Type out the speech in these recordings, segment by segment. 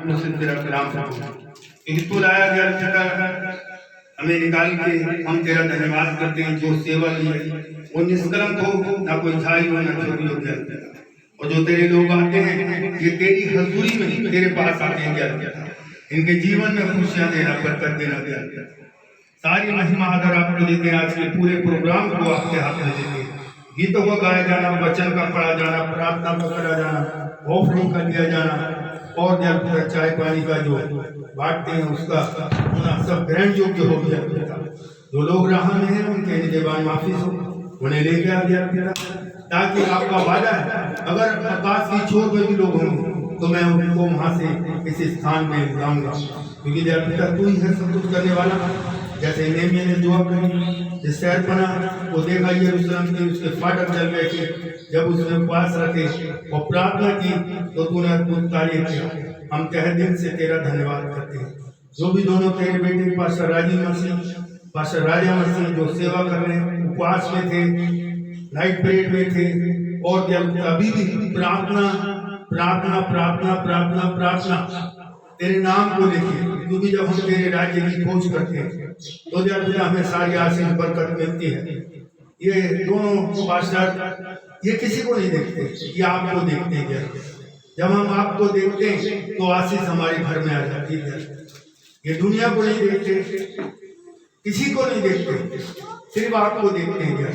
मुझ से तेरा कलाम सुनो, क्योंकि तू लाया गया पिता हमें निकाल के हम तेरा धन्यवाद करते हैं। जो सेवा ली है वो निष्कलंक हो, ना कोई झाई हो ना चोरी हो गया। और जो तेरे लोग आते हैं ये तेरी हजूरी में तेरे पास आते हैं क्या, इनके जीवन में खुशियां देना, बरकत देना क्या। सारी महिमा आदर आपको देते हैं। आज के पूरे प्रोग्राम को आपके हाथ में देते हैं। गीतों को गाया जाना, वचन का पढ़ा जाना, प्रार्थना को करा जाना, ऑफरिंग का दिया जाना, और जब चाय पानी का जो बांटते हैं उसका होना सब ग्रहण योग्य हो गया। जो लोग राह में हैं उनके निदेबान माफी हो, उन्हें ले गया पिता, ताकि आपका वादा है अगर आकाश की छोर में भी लोग होंगे तो मैं उनको वहां से इस स्थान में लाऊंगा, क्योंकि जब पिता तू ही है सब कुछ करने वाला। जैसे नेमिया ने दुआ करी, जिस शहर बना वो देखा यरूशलेम के उसके फाटक जल गए थे, जब उसने उपवास रखे और प्रार्थना की तो तूने अद्भुत कार्य किया। हम तहे दिल से तेरा धन्यवाद करते हैं। जो भी दोनों तेरे बेटे पास्टर राजीव मसीह, पास्टर राजा मसीह जो सेवा कर रहे हैं, उपवास में थे, नाइट पीरियड में थे, और जब अभी भी प्रार्थना प्रार्थना प्रार्थना प्रार्थना प्रार्थना तेरे नाम को लेके, क्योंकि जब हम तेरे राज्य की खोज करते हैं तो जब हमें सारी आशीष बरकत मिलती है। ये दोनों पास्टर ये किसी को नहीं देखते, ये आपको देखते हैं। जब हम आपको देखते हैं तो आशीष हमारे घर में आ जाती है। ये दुनिया को नहीं देखते, किसी को नहीं देखते, सिर्फ आपको देखते हैं,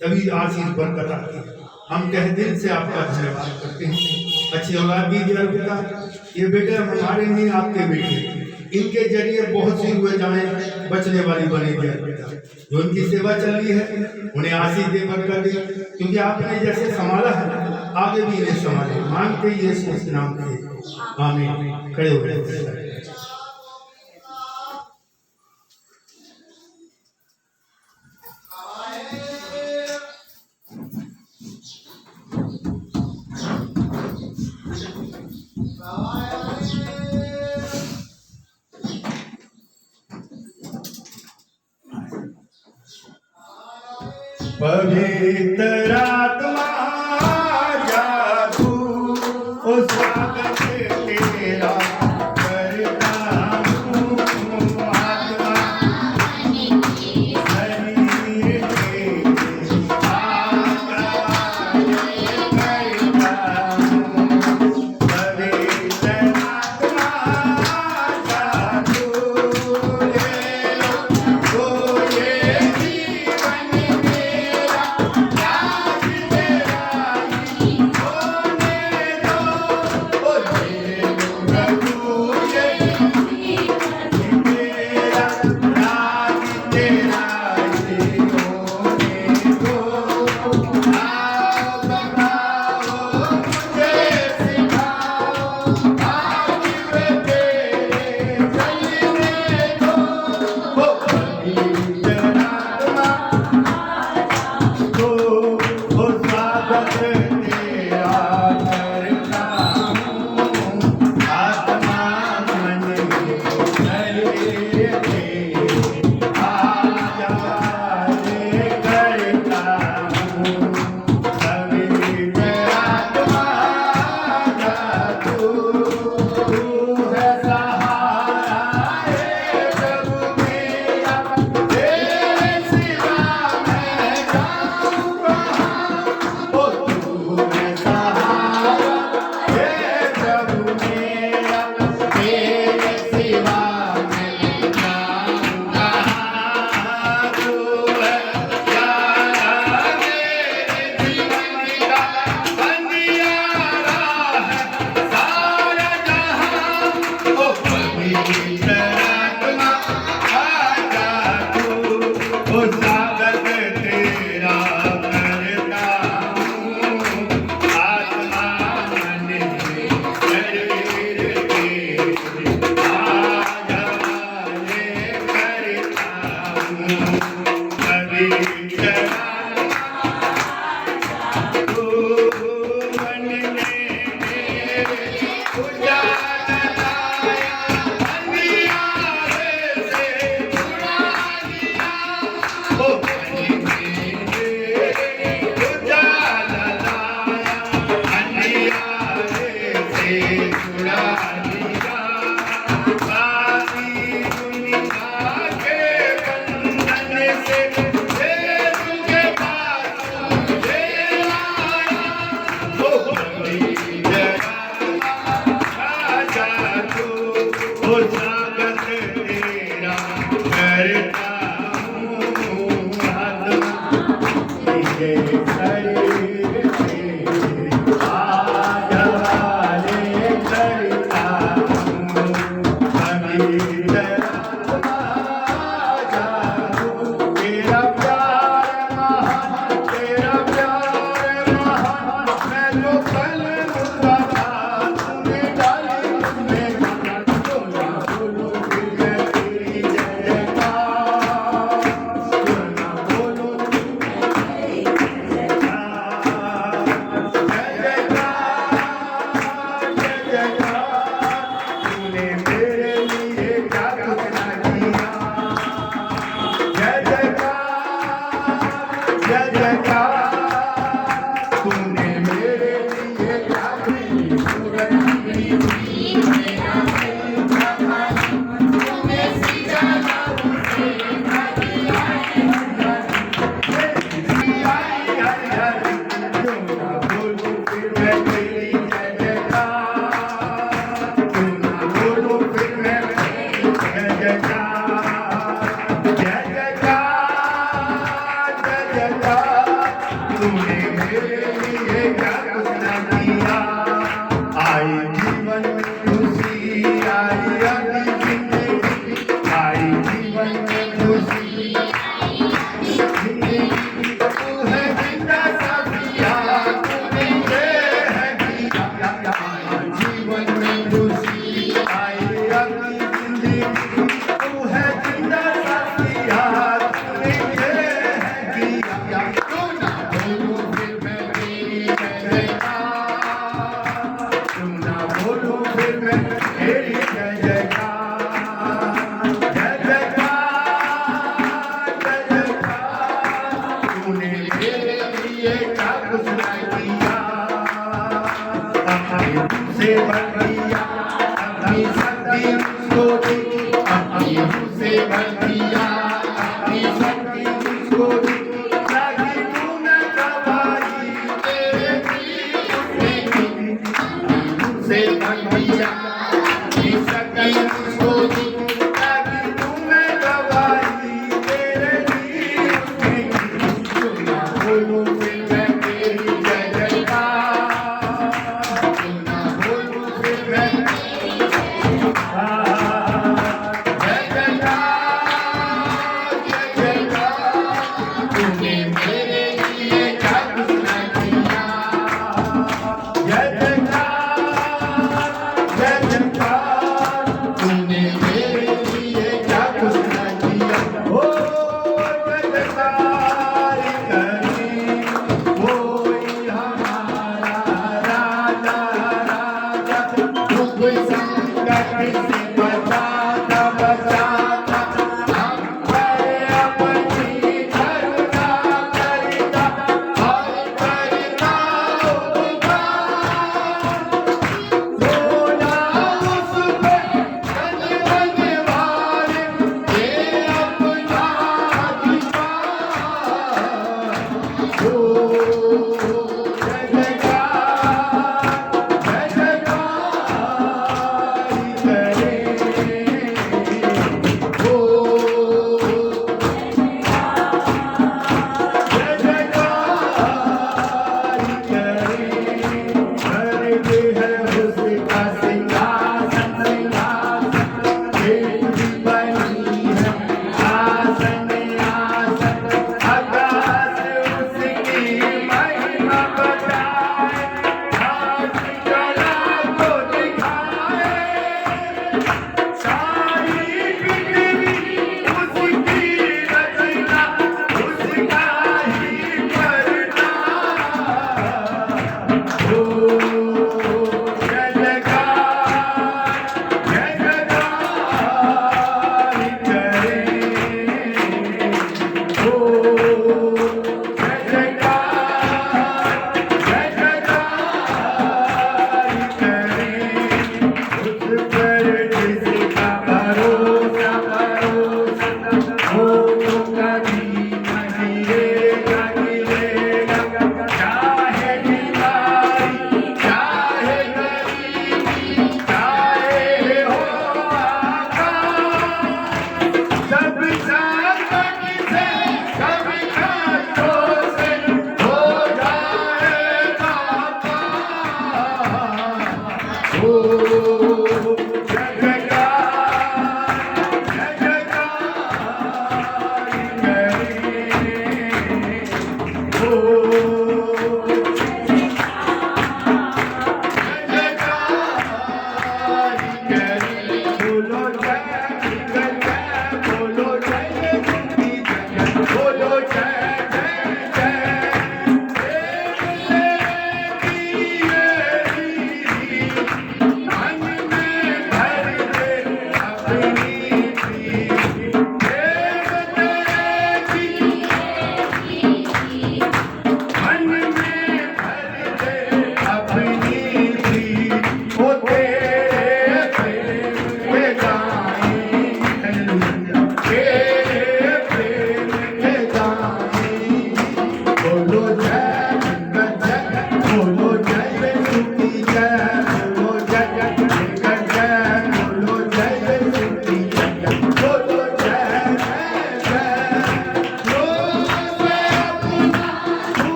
तभी आशीष बरकत आती है। हम तहे दिल से आपका धन्यवाद करते हैं। अच्छी औलाद दीजिए पिता, ये बेटे हमारे नहीं आपके बेटे, इनके जरिए बहुत सी हुए जाने बचने वाली बने दिया पिता। जो इनकी सेवा चल रही है उन्हें आशीष दे, बरकत दे, क्योंकि आपने जैसे संभाला है आगे भी इन्हें संभाले। मांगते ही यीशु के नाम से आमीन। खड़े हो गए। पवित्र आत्मा जादू ओ स्वागत तेरा करता हूँ। आत्मा शरीर के आकार करता हूँ। पवित्र आत्मा जादू ले लो तो ये जीवन में में तेरी जय जयकार, जय जयकार, जय जयकार। तूने मेरे लिए क्या कुछ नहीं किया, अपने से भर दिया अपनी शक्ति मुझको दी, अपनी से भर दिया अपनी शक्ति मुझको दी। लागी तूने दवाई तेरे से भर दिया अपनी शक्ति मुझको दी। लागी तूने दवाई तेरे बोलो फिर मैं तेरी जय जयकार, बोलो फिर मैं जय जयकार, जय जयकार। तूने मेरे लिए क्या कुछ नहीं किया, जय जयकार, जय जयकार। तूने मेरे लिए क्या कुछ नहीं किया। ओ जय जयकार करें कोई हमारा राजा, राजा दुख संकट से बचाता बचाता, हम पर अपनी करुणा करता, हर करता उपकार। रोना उस पे तन मन वाले, ये अपना अधिकार। ओ जय जयकार, जय जयकार करें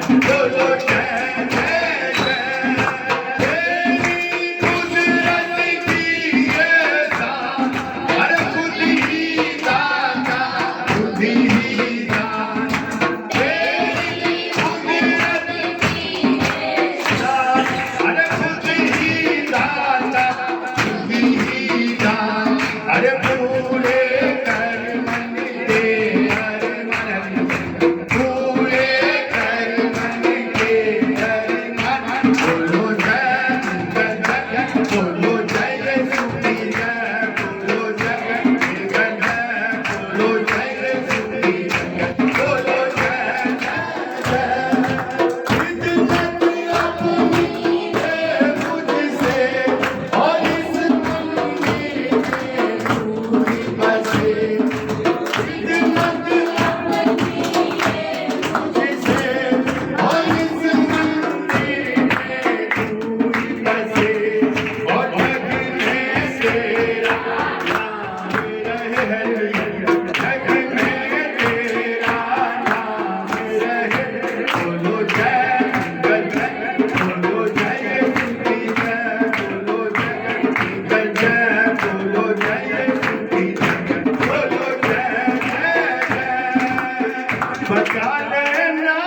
बोलो जय जय जय। तेरी कुदरत की ये शान, अरे खुद ही दाता खुद ही दान। तेरी कुदरत की ये शान, अरे खुद ही दाता खुद ही दान। अरे पूरे कर मन के हर मन, पूरे कर मन के हर मन। बोलो जय जय, बोलो जय यीशु की जय, बोलो जय जय, बोलो जय यीशु की जय, बोलो जय जय जय। खिदमत अपनी है मुझसे और इस मंदिर में तू ही बसे। खिदमत अपनी है मुझसे और इस मंदिर में तू ही बसे। और जग में तेरा नाम रहे, जग में तेरा नाम रहे। बोलो जय जय, बोलो जय यीशु की जय, बोलो जय जय, बोलो जय यीशु की जय, बोलो जय जय। बचा लेना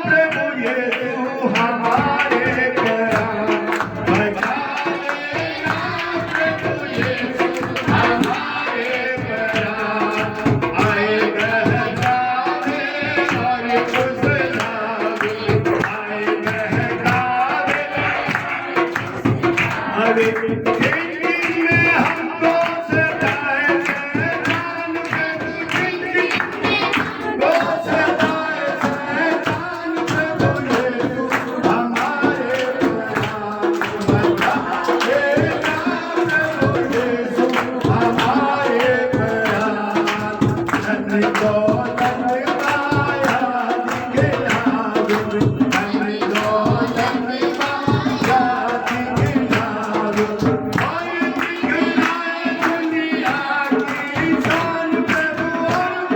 प्रभु यीशु हमारे प्राण, बचा लेना प्रभु यीशु हमारे प्राण। आए बहकावे और फुसलावे, आए बहकावे। अरे जिंदगी में हमको सताए शैतान प्रभु, जिंदगी में हमको सताए शैतान प्रभु यीशु हमारे प्राण। बचा लेना प्रभु यीशु हमारे प्राण। धन दौलत माया दिखलावे, धन दौलत माया दिखलावे। और दिखलाए दुनिया की शान प्रभु, और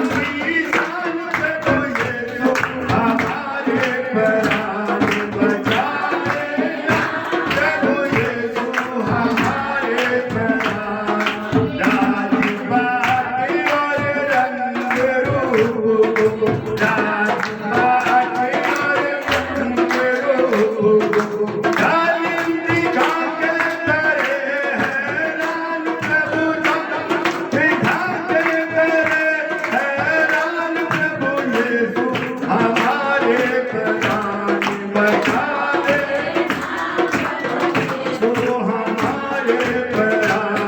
की शान प्रभु यीशु हमारे प्राण। बचा लेना प्रभु यीशु हमारे प्राण। राजपाट और रंग रूप, राजपाट और रंग रूप, जालिम दिखा के करे हैरान प्रभु, दिखा के करे हैरान प्रभु यीशु हमारे प्राण। बचा ले तो हमारे प्राण।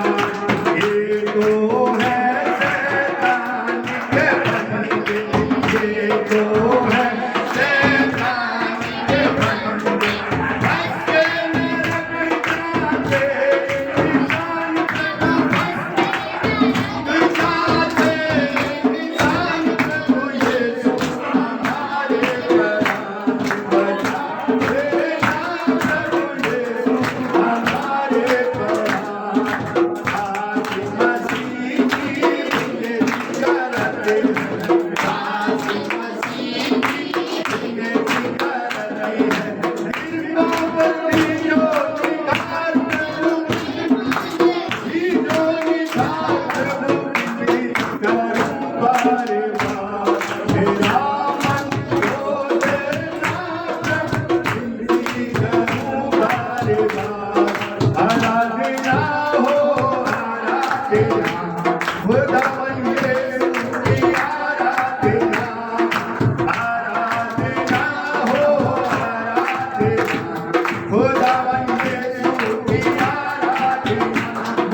ये तो है शैतान के फंदे, ये तो है शैतान के फंदे। फंसे नरक जाते इंसान प्रभु, फंसे जाते इंसान प्रभु यीशु हमारे प्राण। बचा लेना प्रभु यीशु हमारे प्राण। आज मसीह की विनती करते हैं, आज मसीह की विनती करते हैं। कृपावती ज्योति धार प्रभु, ज्योति धार प्रभु की करूं बारे बार। मेरा मन को देना प्रभु, विनती करूं बारे बार। आराधना हो आराधना, खुदावन यीशु की आराधना। आराधना हो आराधना, खुदावन यीशु की आराधना।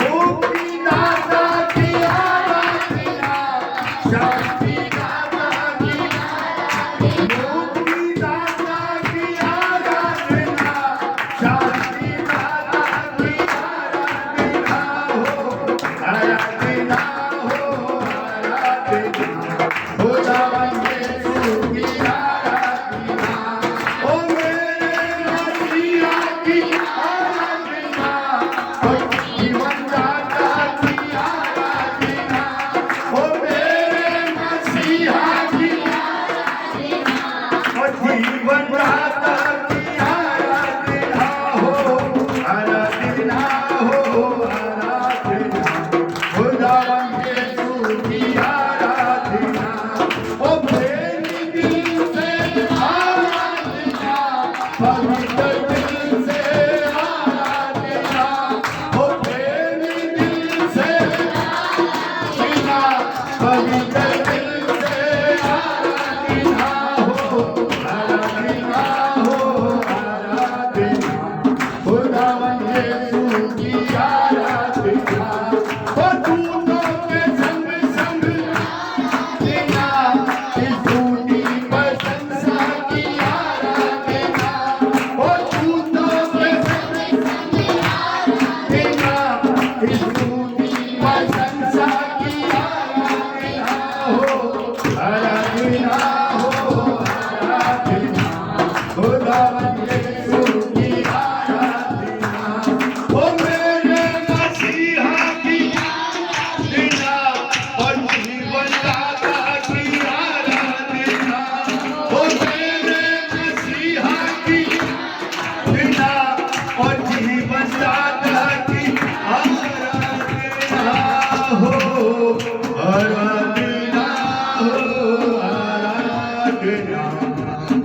मुक्तिदाता की आराधना, शांतिदाता की आराधना। मुक्तिदाता की आराधना, शांतिदाता की आराधना हो, आराधना हो आराधना। खुदावन यीशु की आराधना। ओ मेरे मसीहा की आराधना, ओ जीवन दाता की आराधना। ओ मेरे मसीहा की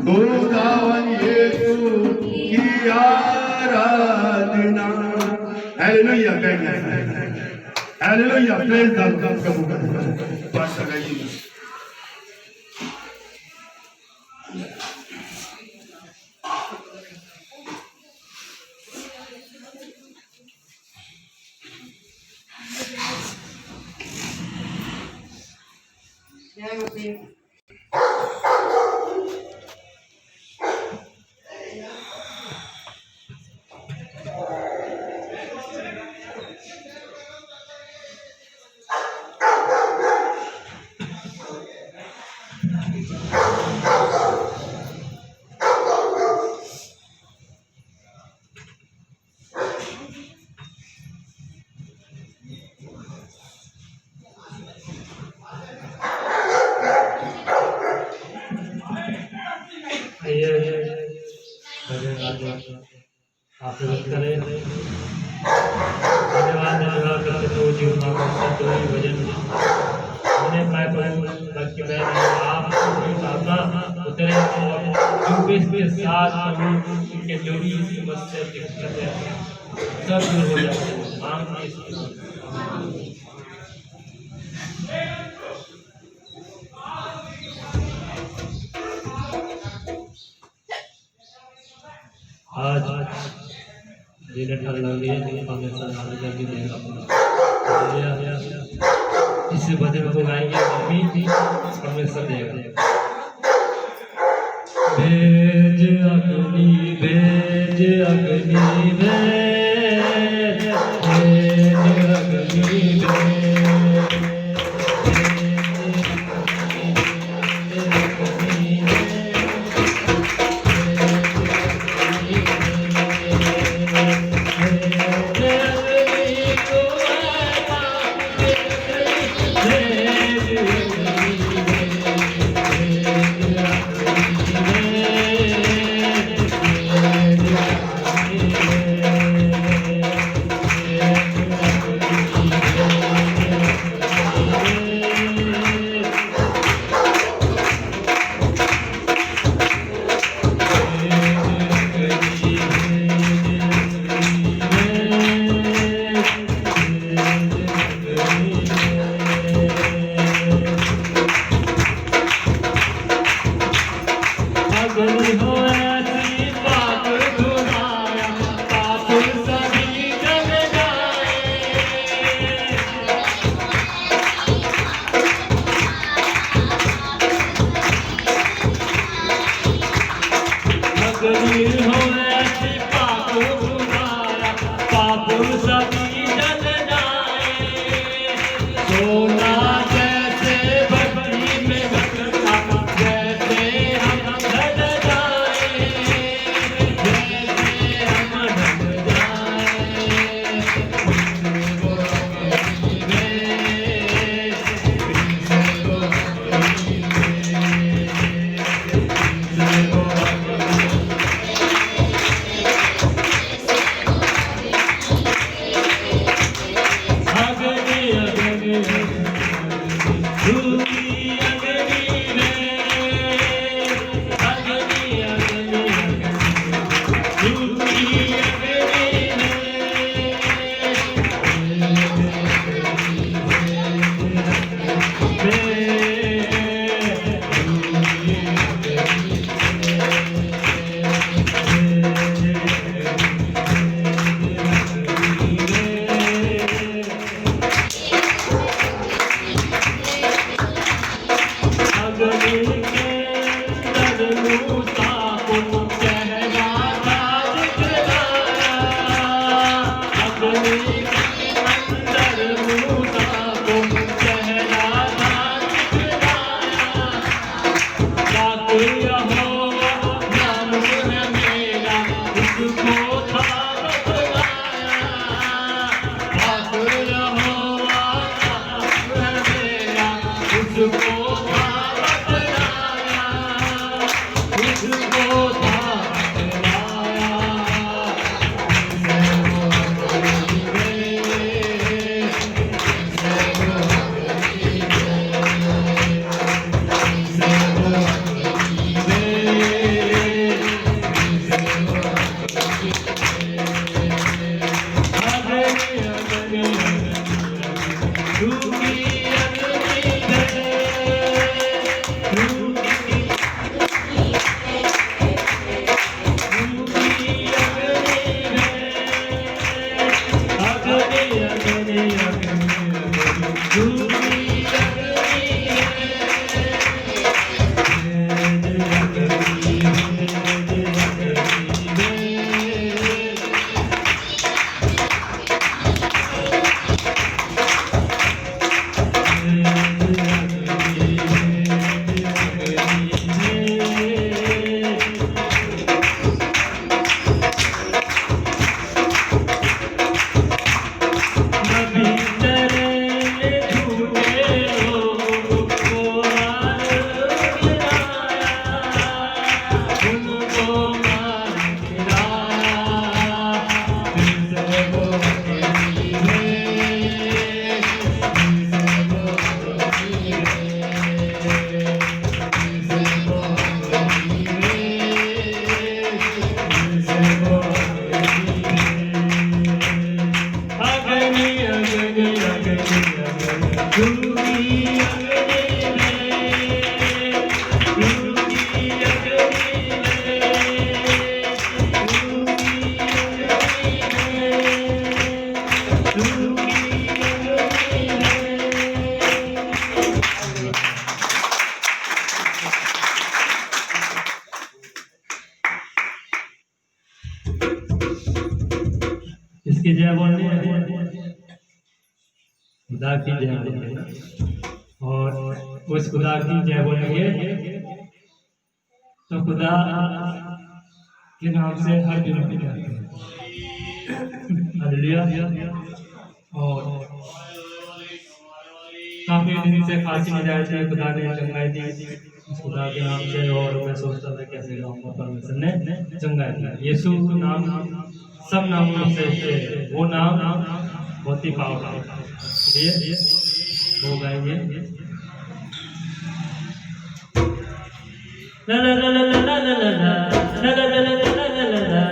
खुदावन यीशु की आराधना। हालेलुया, हालेलुया, प्रेज द लॉर्ड। प्रभु का पास लगाइए। आशीर्वाद करें। धन्यवाद करते तो जीवन तो वजन उन्हें मैं रख के आप उतरे और के साथ के जो भी समस्या दिक्कत है सब दूर हो जाते हैं। आज दिन हमेशा जल्दी देगा। इस भजन को गाएंगे भी परमेश्वर देगा। भेज अग्नि, भेज अग्नि, भेज अग्नि, किसकी जय बोलनी है? खुदा की जय बोलनी है। और उस खुदा की जय बोलेंगे तो खुदा के नाम से हर दिन की जाती है। हालेलुया। और काफी दिन से खांसी में जा रही थी, खुदा ने चंगाई दी उस खुदा के नाम से। और मैं सोचता था कैसे गाऊंगा, परमेश्वर ने चंगाई दी। यीशु नाम सब नामों से वो नाम बहुत ही पावरफुल है। ये हो गाएंगे ला ला ला ला ला ला ला ला ला ला ला ला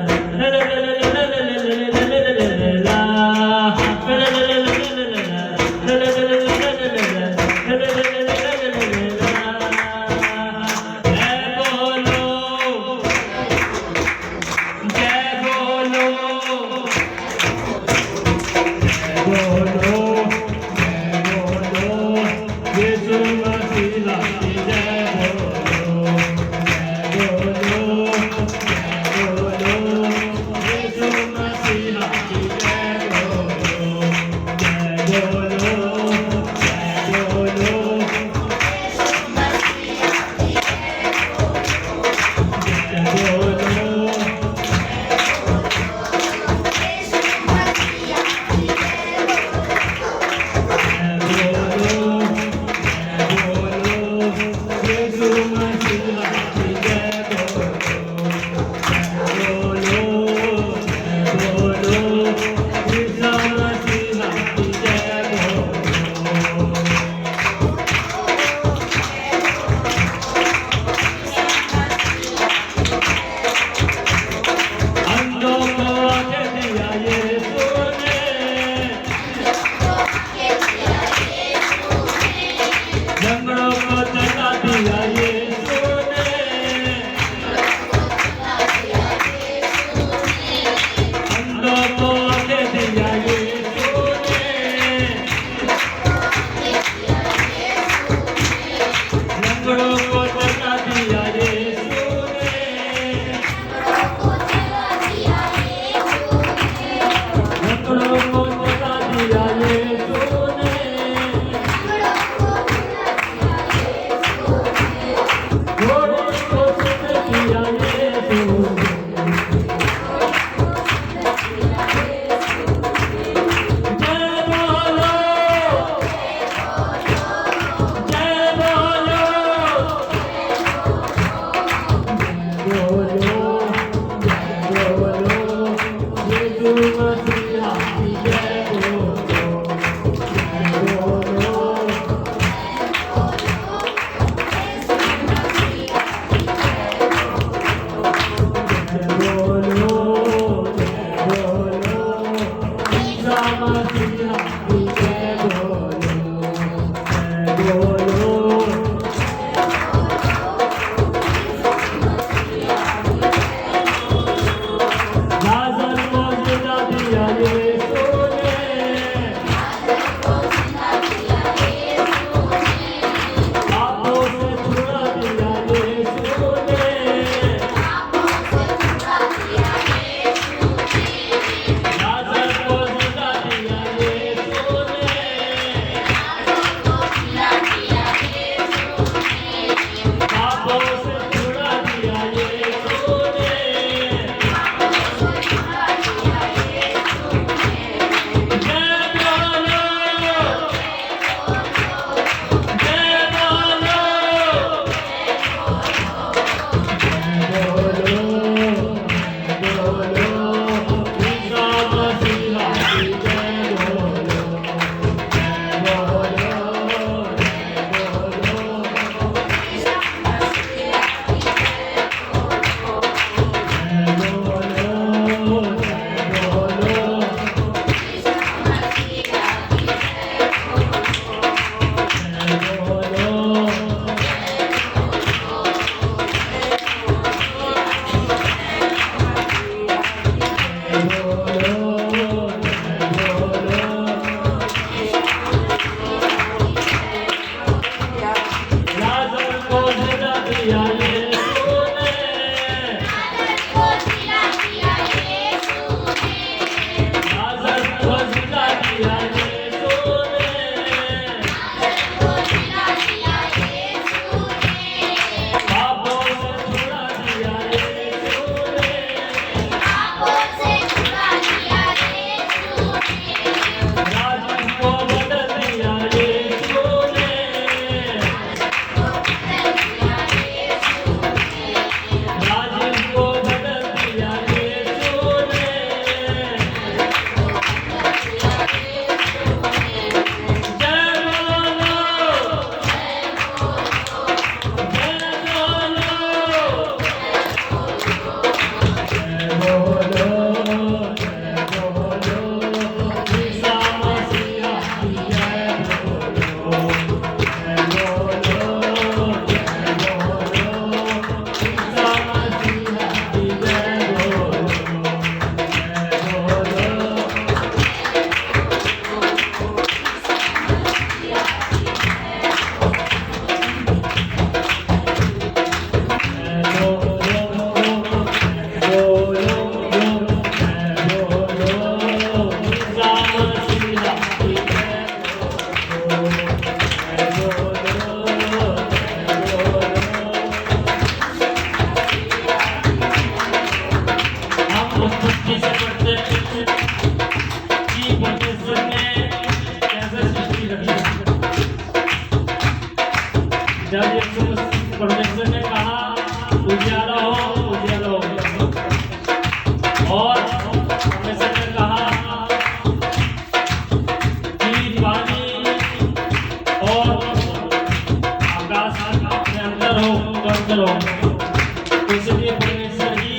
इसलिए परमेश्वर ही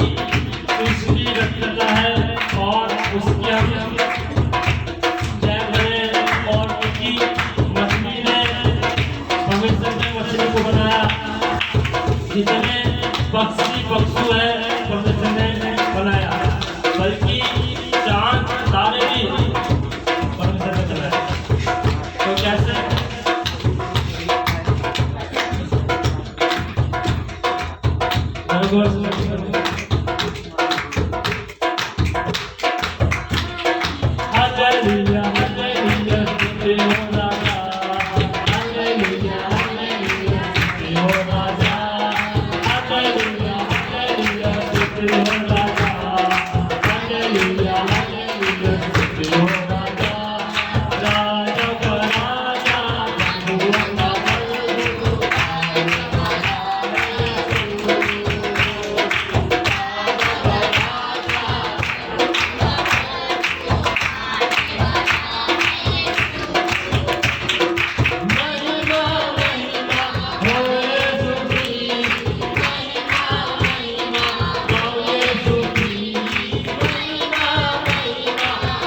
सृष्टि रचता है और उसकी हम जय करें। और उनकी मछली ने, परमेश्वर ने मछली को बनाया, जितने पक्षी पक्षु है परमेश्वर ने बनाया, बल्कि चांद तारे भी परमेश्वर ने बनाया। तो कैसे? हालेलुया हालेलुया स्तुति हो राजा, हालेलुया हालेलुया स्तुति हो राजा, हालेलुया हालेलुया स्तुति हो राजा, हालेलुया हालेलुया स्तुति हो राजा। राजा का राजा प्रभुओं का प्रभु, महिमा महिमा हो यीशु की, महिमा हो यीशु की, महिमा महिमा महिमा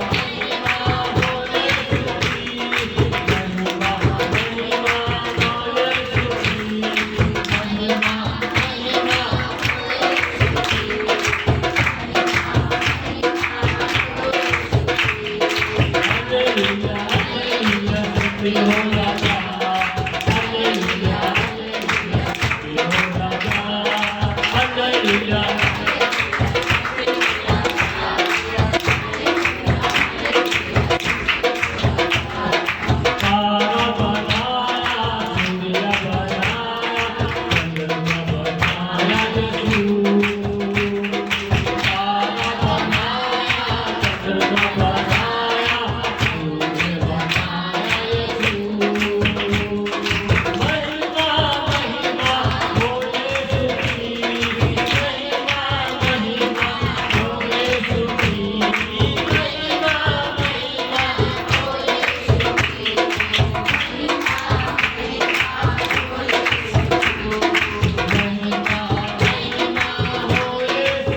महिमा हो यीशु की, महिमा महिमा हो यीशु की, महिमा महिमा हालेलुया हालेलुया स्तुति हो राजा, हालेलुया हालेलुया स्तुति हो राजा, हालेलुया। तारा बनाया, दुनिया बनाया, चंद्रमा बनाया यीशु। तारा बनाया, चंद्रमा बनाया, सूर्य बनाया यीशु। महिमा महिमा हो यीशु की, महिमा महिमा हो यीशु की, महिमा महिमा महिमा महिमा हो यीशु की,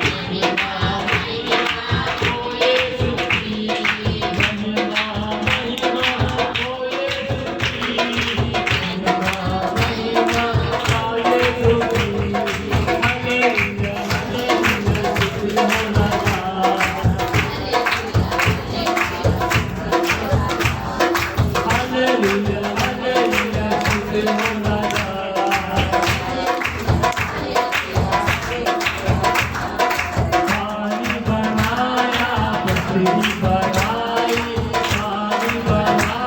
महिमा महिमा हो यीशु की, महिमा महिमा हो यीशु की, महिमा महिमा हो यीशु की। हालेलुया हालेलुया स्तुति हो राजा, हालेलुया हालेलुया स्तुति हो राजा। पानी बनाया, पृथ्वी बनाई, पानी बनाया,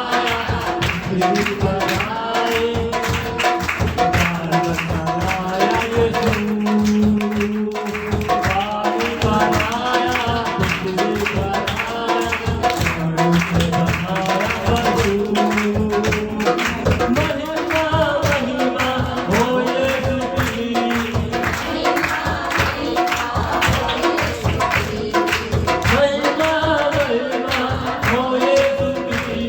पृथ्वी बनाई, पर्वत बनाया यीशु। पानी बनाया, पृथ्वी बनाया, मनुष्य बनाया प्रभु। महिमा महिमा हो यीशु की, महिमा महिमा हो यीशु की, महिमा महिमा हो यीशु की,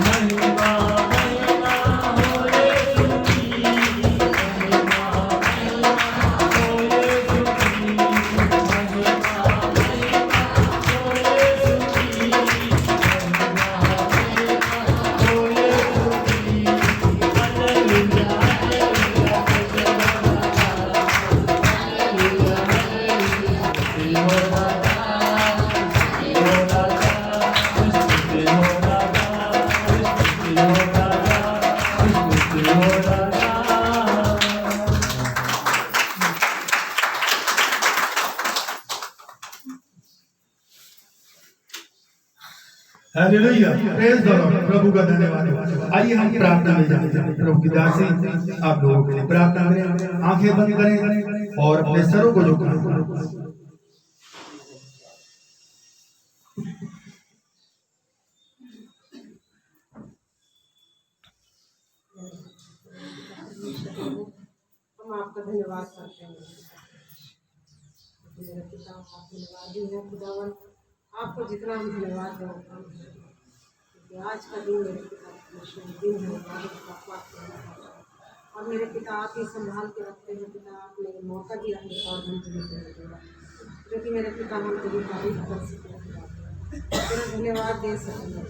महिमा महिमा हो यीशु की, महिमा महिमा हो यीशु की, महिमा महिमा हो यीशु की। हालेलुया हालेलुया स्तुति हो राजा, हालेलुया हालेलुया स्तुति हो राजा, स्तुति हो राजा, स्तुति हो राजा, स्तुति हो राजा, स्तुति हो राजा। हालेलुया, प्रेज द लॉर्ड। प्रभु का धन्यवाद हो। आइए हम प्रार्थना में जाते हैं। प्रभु की दासी आप लोगों के लिए प्रार्थना करें, आंखें बंद करें और अपने सरों को झुकाएं। हम आपका धन्यवाद करते हैं। मेरे पिता का धन्यवाद ही है खुदावन। आपको जितना हम धन्यवाद दें कम है, क्योंकि आज का दिन मेरे पिता परमेश्वर दिन है, इबादत का पाक करने का। और मेरे पिता आप ही संभाल के रखते हैं। पिता आपने मौका दिया है और हम देगा, जो कि मेरे पिता हम तेरी तारीफ कर सकें, तेरा धन्यवाद दे सकेंगे।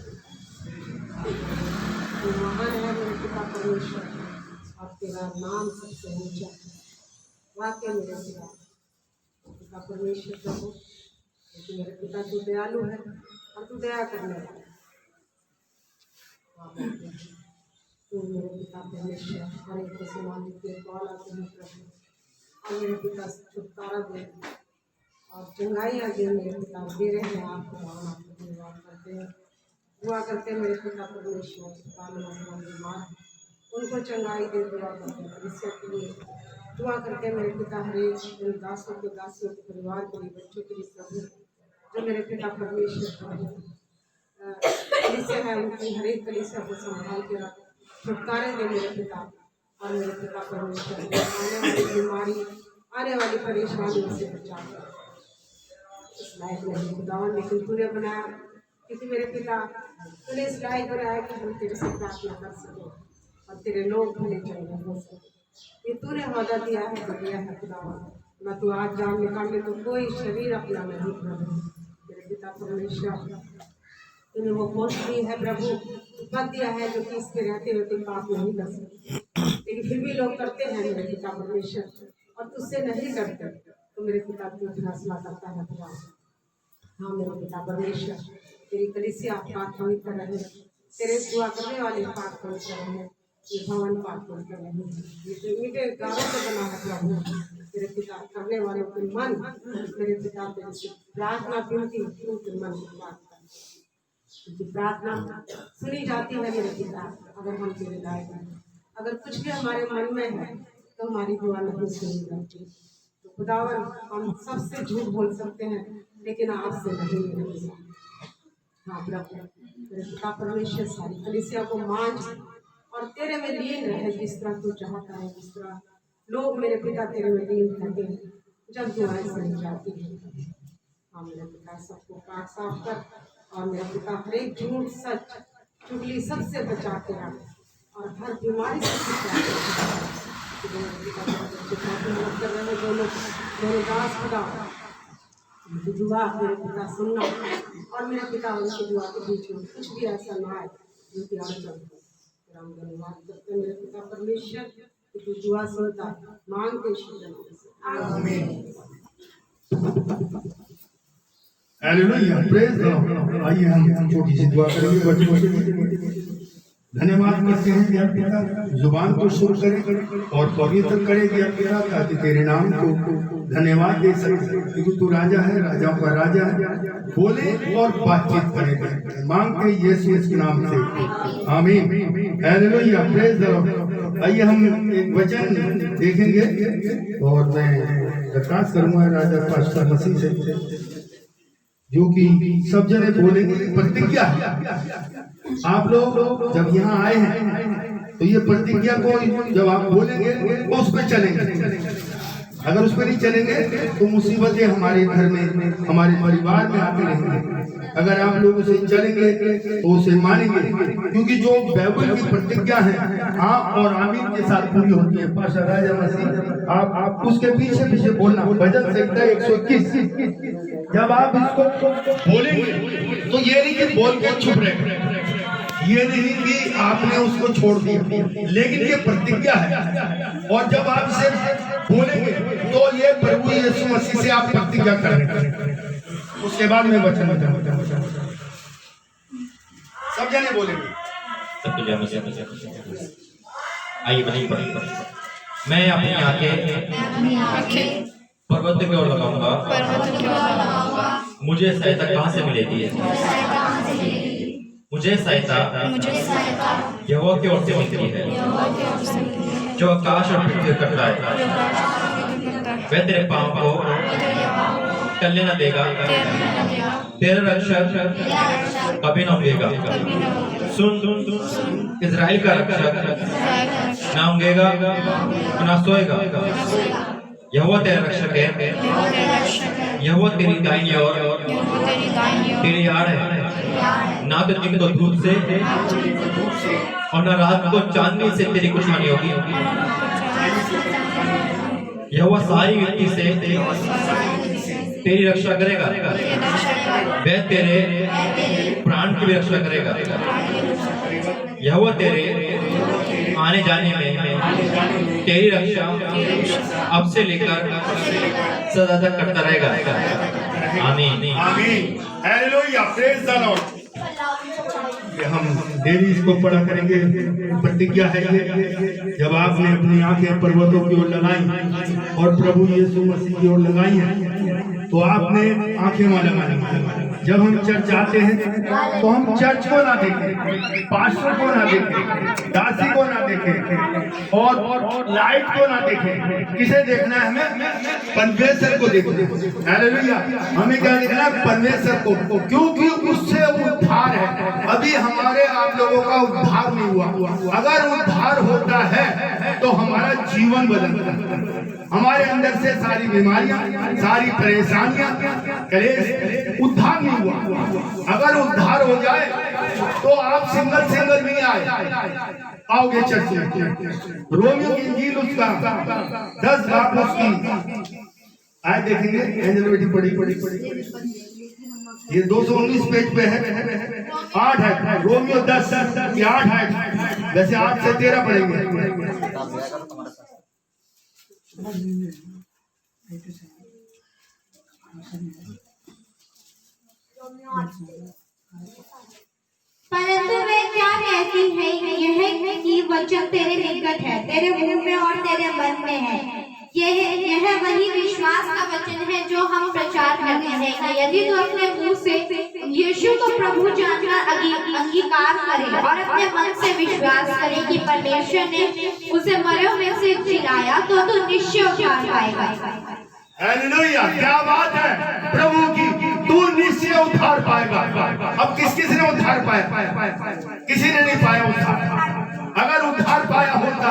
तो महान है मेरे पिता परमेश्वर, और तेरा नाम सबसे ऊंचा है। वाकई मेरे पिता परमेश्वर प्रभु, क्योंकि मेरे पिता तू दयालु है और तू दया करने वाला है। तू मेरे पिता परमेश्वर हर एक को सुनाने के कॉल आते हैं प्रभु, और मेरे पिता छुटकारा दे और चंगाइयाँ दे। मेरे पिता दे रहे हैं आपको भावना आपको धन्यवाद करते हैं। दुआ करते हैं मेरे पिता परमेश्वर बीमार है उनको चंगाई दे। दुआ करते हैं भविष्य के लिए, दुआ करते हैं मेरे पिता हरेक उन दासों के दासियों के परिवार के लिए, बच्चों के लिए प्रभु, जो मेरे पिता परमेश्वर कलीसिया है उनकी हरेक कलीसिया को संभाल के रख, छुटकारे दे मेरे पिता। और मेरे पिता परमेश्वर आने वाली बीमारी, आने वाली परेशानियों से बचा कर इस लायक नहीं खुदावन, लेकिन तूने बनाया, क्योंकि मेरे पिता तूने इस लायक बनाया कि हम तेरे से प्रार्थना कर सकें और तेरे लोग भले चंगे हो सके। ये तूने वादा दिया है तो दिया है खुदावन, न तू आज जान निकाले तो कोई शरीर अपना नहीं प्रभु। मेरे पिता परमेश्वर तूने वो पोस्ट दी है प्रभु, पद दिया है जो कि इसके रहते हुए तुम पाप नहीं कर सकते, लेकिन फिर भी लोग करते हैं मेरे पिता परमेश्वर, और तुझसे नहीं करते। तो मेरे पिता तू फैसला करता है खुदा। हाँ मेरे पिता परमेश्वर, तेरी कलीसिया पाक पवित्र रहे, तेरे दुआ करने वाले पाक पवित्र रहे, ये भवन पाक पवित्र रहे, ये मीठे गारों से बना है प्रभु। मेरे पिता करने वालों के मन, मेरे पिता तेरे से प्रार्थना विनती उनके मन को बात कर, क्योंकि प्रार्थना सुनी जाती है मेरे पिता अगर हम तेरे लायक हैं। अगर कुछ भी हमारे मन में है तो हमारी दुआ नहीं सुनी जाती। तो खुदावन हम सबसे झूठ बोल सकते हैं, लेकिन आपसे नहीं। हाँ प्रभु, मेरे पिता परमेश्वर सारी कलीसिया को मान और तेरे में लीन रहे, जिस तरह तू चाहता है, जिस तरह लोग मेरे पिता तेरे में लीन करते हैं जब दुआएं सुनी जाती है। हाँ मेरे पिता सबको पाक साफ कर, और मेरा पिता हरेक झूठ सच चुगली सबसे बचा के रख, और हर बीमारी से बचा के रख। कर रहे हैं दोनों दास खुदा, उनकी दुआ मेरे पिता सुनना, और मेरे पिता उनकी दुआ के बीच में कुछ भी ऐसा ना आए जो कि अड़चन हो। तेरा हम धन्यवाद करते हैं मेरे पिता परमेश्वर कि तू दुआ सुनता है, मांगते आमीन। Hallelujah, praise God. आइए हम छोटी सी दुआ करेंगे बच्चों। धन्यवाद करते हैं कि पिता जुबान को शुरू करे और पवित्र करे दिया पिता, ताकि तेरे नाम को धन्यवाद दे सके, क्योंकि तू राजा है, राजाओं का राजा है। बोले और बातचीत करे, मांगते यीशु के नाम से, आमीन। Hallelujah, praise God. आइए हम एक वचन देखेंगे और मैं दरखास्त करूंगा राजा पास्टर मसीह से, जो कि सब जने बोलेंगे। प्रतिज्ञा, आप लोग जब यहाँ आए हैं तो ये प्रतिज्ञा को जब आप बोलेंगे तो उस पर चलेंगे। अगर उस पर नहीं चलेंगे तो मुसीबतें हमारे घर में, हमारे परिवार में आते रहेंगे। अगर आप लोग उसे चलेंगे तो उसे मानेंगे, क्योंकि जो बाइबल की प्रतिज्ञा है आप और आमीन के साथ पूरी होती है। पास्टर राजा मसीह आप उसके पीछे पीछे बोलना। भजन संहिता 121, जब आप इसको बोलेंगे तो ये नहीं कि बोल के चुप रहे, ये नहीं कि आपने उसको छोड़ दिया, लेकिन ये प्रतिज्ञा है। और जब आप इसे बोलेंगे तो ये प्रभु यीशु मसीह से आप प्रतिज्ञा करेंगे। उसके बाद में वचन बताऊंगा, सब जाने बोलेंगे। आइए मैं अपनी आंखें पर्वत की ओर लगाऊंगा, मुझे सहायता कहाँ से मिलेगी? मुझे सहायता यहोवा की ओर से मिलती है, जो आकाश और पृथ्वी करता है। वह तेरे पाँव को टलने न देगा, तेरा रक्षक कभी न उंगेगा। सुन, इज़राइल का रक्षक ना उंगेगा ना सोएगा। यहोवा तेरा रक्षक है, यहोवा तेरी दाहिनी ओर तेरी आड़ है। ना तो दिन को धूप से और ना रात को चांदनी से तेरी कुछ हानि होगी। यहोवा सारी व्यक्ति से तेरी रक्षा करेगा, वह तेरे प्राण की भी रक्षा करेगा। यहोवा तेरे आने जाने में तेरी रक्षा अब से लेकर सदा तक करता रहेगा। आमीन। आमीन। हालेलुया। Praise the Lord. हम डेली इसको पढ़ा करेंगे। प्रतिज्ञा है ये, जब आपने अपनी आंखें पर्वतों की ओर लगाई और प्रभु यीशु मसीह की ओर लगाई हैं, तो आपने आंखें वहां लगानी। जब हम चर्च आते हैं तो हम चर्च को ना देखें, पास्टर को ना देखें, दासी को ना देखें और लाइट को ना देखें। किसे देखना है हमें? परमेश्वर को देखना। हालेलुया। हमें क्या देखना है? परमेश्वर को, क्योंकि उससे उद्धार है। अभी हमारे आप लोगों का उद्धार नहीं हुआ। अगर उद्धार होता है तो हमारा जीवन बदलता है। हमारे अंदर से सारी बीमारियां, सारी परेशानियां, कलेश, उद्धार नहीं हुआ। अगर उद्धार हो जाए तो आप सिंगल नहीं आओगे चर्च में। रोमियो की इंजील उसका 10 बाप उसकी आए देखेंगे। एंजल बेटी पढ़ी ये 219 पेज पे है। 8 है रोमियो 10 की 8 है। वैसे 8 से 13 पढ़ेंगे। परंतु वे क्या कहती है, यह कि वचन तेरे निकट है, तेरे मुंह में और तेरे मन में है। यह वही विश्वास का वचन है जो हम प्रचार करते हैं। यदि तू अपने मुंह से यीशु को प्रभु जानकर अंगीकार करे और अपने मन से विश्वास करे कि परमेश्वर ने उसे मरों में से जिलाया, तो तू निश्चय उद्धार पाएगा। हालेलुया। क्या बात है प्रभु की, तू निश्चय उद्धार पाएगा। अब किस ने उद्धार पाया? किसी ने नहीं पाया उद्धार। अगर उद्धार पाया होता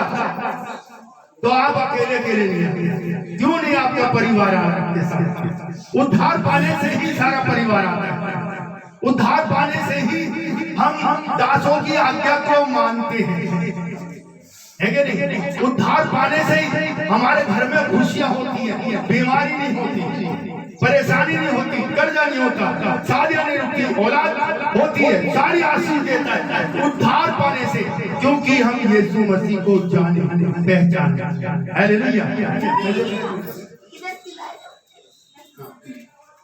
तो आप अकेले नहीं। क्यों नहीं आपका परिवार आपके साथ? उद्धार पाने से ही सारा परिवार आता है। उद्धार पाने से ही हम दासों की आज्ञा को मानते हैं, है कि नहीं? उद्धार पाने से ही हमारे घर में खुशियां होती है, बीमारी नहीं होती, परेशानी नहीं होती, कर्जा नहीं होता, शादियां नहीं रुकती, औलाद होती है, सारी आशीष देता है उद्धार पाने से, क्योंकि हम यीशु मसीह को जाने पहचानते हैं। हालेलुया।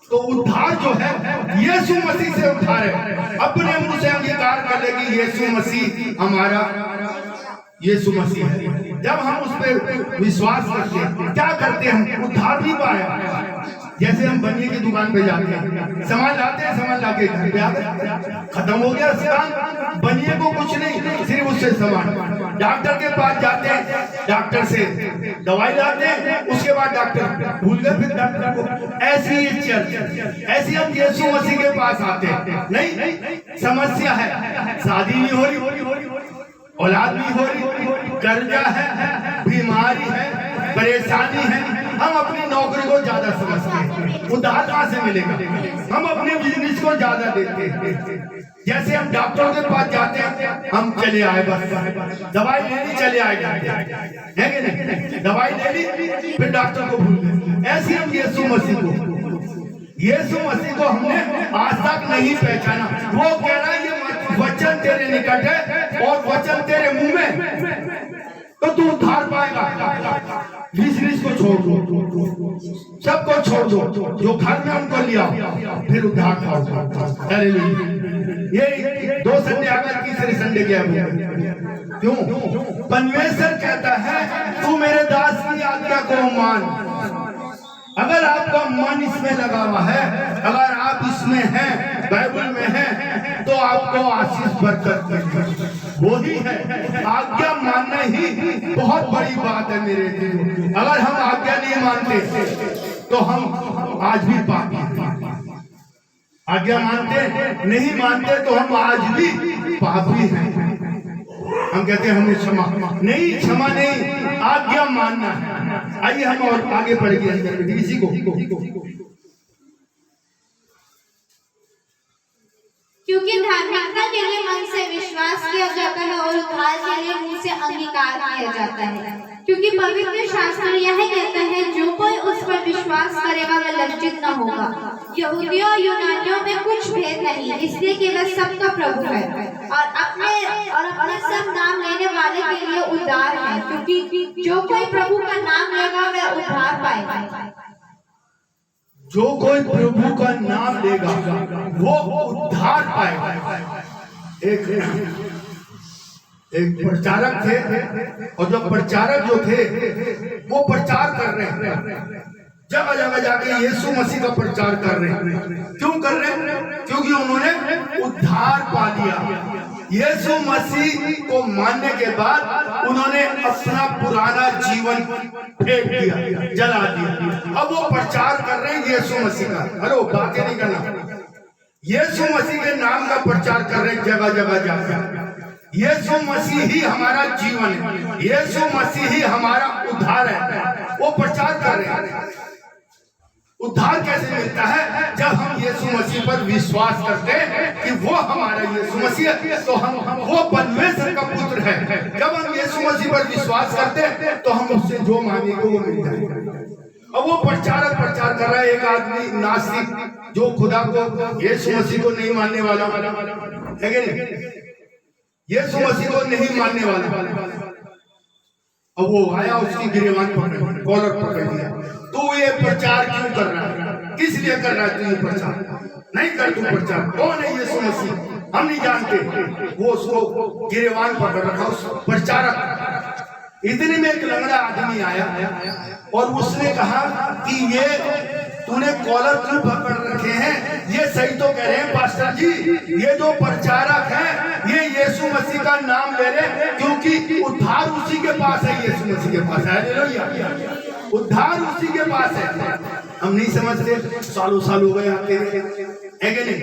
तो उद्धार जो है यीशु मसीह से उद्धार है। अपने मुंह से अंगीकार कर ले कि यीशु मसीह हमारा यीशु मसीह है। जब हम उस पर विश्वास करते हैं, क्या करते हैं? हम उद्धार नहीं पाया। जैसे हम बनिए की दुकान पे जाते हैं, सामान लाते हैं, सामान लाके घर पे आते, खत्म हो गया सामान। बनिए को कुछ नहीं, सिर्फ उससे सामान। डॉक्टर के पास जाते हैं, डॉक्टर से दवाई लाते हैं, उसके बाद डॉक्टर भूल गए फिर डॉक्टर को। ऐसी ऐसी हम यीशु मसीह के पास आते हैं। नहीं, समस्या है, शादी नहीं हो रही, औलाद नहीं हो रही, कर्जा है, बीमारी है, परेशानी है, हम अपनी नौकरी को ज्यादा समझते हैं। उद्धार कहाँ से मिलेगा? हम अपने बिजनेस को ज्यादा देते हैं। जैसे हम डॉक्टर के पास जाते हैं, हम चले आए, बस दवाई ले ली, चले आए, है कि नहीं? दवाई ले ली, फिर डॉक्टर को भूल गए। ऐसे हम यीशु मसीह को हमने आज तक नहीं पहचाना। वो कह रहा है ये वचन तेरे निकट है और वचन तेरे मुंह में, तो तू उद्धार पाएगा। बिजनेस को छोड़ दो, सबको छोड़ दो, जो घर में उनको लिया, फिर उद्धार पाओ। ये 2 संडे अगर तीसरे संडे गया क्यों? परमेश्वर कहता है तू मेरे दास की आज्ञा को मान। अगर आपका मन इसमें लगा हुआ है, अगर आप इसमें हैं, बाइबल में हैं, तो आपको आशीष बरकत वो ही है। आज्ञा मानना ही बहुत बड़ी बात है मेरे लिए। अगर हम आज्ञा नहीं मानते तो हम आज भी पापी हैं। आज्ञा मानते नहीं मानते तो हम आज भी पापी हैं। हम कहते हैं हमें क्षमा नहीं, आज्ञा मानना है। आइए हम और आगे बढ़ गए इसी को। क्योंकि धार्मिकता के लिए मन से विश्वास किया जाता है और उद्धार के लिए मुंह से अंगीकार किया जाता है। क्योंकि पवित्र शास्त्र यह कहता है, जो कोई उस पर विश्वास करेगा वह लज्जित न होगा। यहूदियों और यूनानियों में कुछ भेद नहीं, इसलिए कि वह सबका प्रभु है और अपने सब नाम लेने वाले के लिए उद्धार है। क्योंकि जो कोई प्रभु का नाम लेगा वह उद्धार पाएगा। जो कोई प्रभु का नाम लेगा वो उद्धार पाएगा। एक प्रचारक थे और जो प्रचारक जो थे वो प्रचार कर रहे हैं, जगह जगह जाके यीशु मसीह का प्रचार कर रहे हैं। क्यों कर रहे हैं? क्योंकि उन्होंने उद्धार पा लिया। यीशु मसीह को मानने के बाद उन्होंने अपना पुराना जीवन फेंक दिया, जला दिया। अब वो प्रचार कर रहे हैं यीशु मसीह का। हेलो, बातें नहीं करना। यीशु मसीह के नाम का प्रचार कर रहे हैं जगह जगह जाकर। यीशु मसीह ही हमारा जीवन है, यीशु मसीह ही हमारा उद्धार है। वो प्रचार कर रहे हैं। उद्धार कैसे मिलता है? जब हम यीशु मसीह पर विश्वास करते हैं कि वो हमारा यीशु मसीह है, तो हम वो परमेश्वर का पुत्र है। जब हम यीशु मसीह पर विश्वास करते हैं तो हम उससे जो मांगेंगे वो मिल जाएगा। अब वो प्रचारक प्रचार कर रहा है। एक आदमी नास्तिक जो खुदा को, यीशु मसीह को नहीं मानने वाला है कि नहीं, यीशु मसीह को नहीं मानने वाला। अब वो आया, उसकी गिरेबान पकड़, कॉलर पकड़ दिया। तू ये प्रचार क्यों कर रहा है? किस लिए कर रहा है तू ये प्रचार? नहीं कर तू प्रचार। कौन है यीशु मसीह? हम नहीं जानते। वो उसको गिरेबान पकड़ रखा, उस प्रचारक। इतने में एक लंगड़ा आदमी आया और उसने कहा कि ये तूने कॉलर क्यों पकड़ रखे हैं? ये सही तो कह रहे हैं पास्टर जी, ये जो प्रचारक है ये यीशु मसीह का नाम ले रहे, क्योंकि उद्धार उसी के पास है। यीशु मसीह के पास है, उद्धार उसी के पास है। हम नहीं समझते, सालों साल हो गए आते हैं कि नहीं,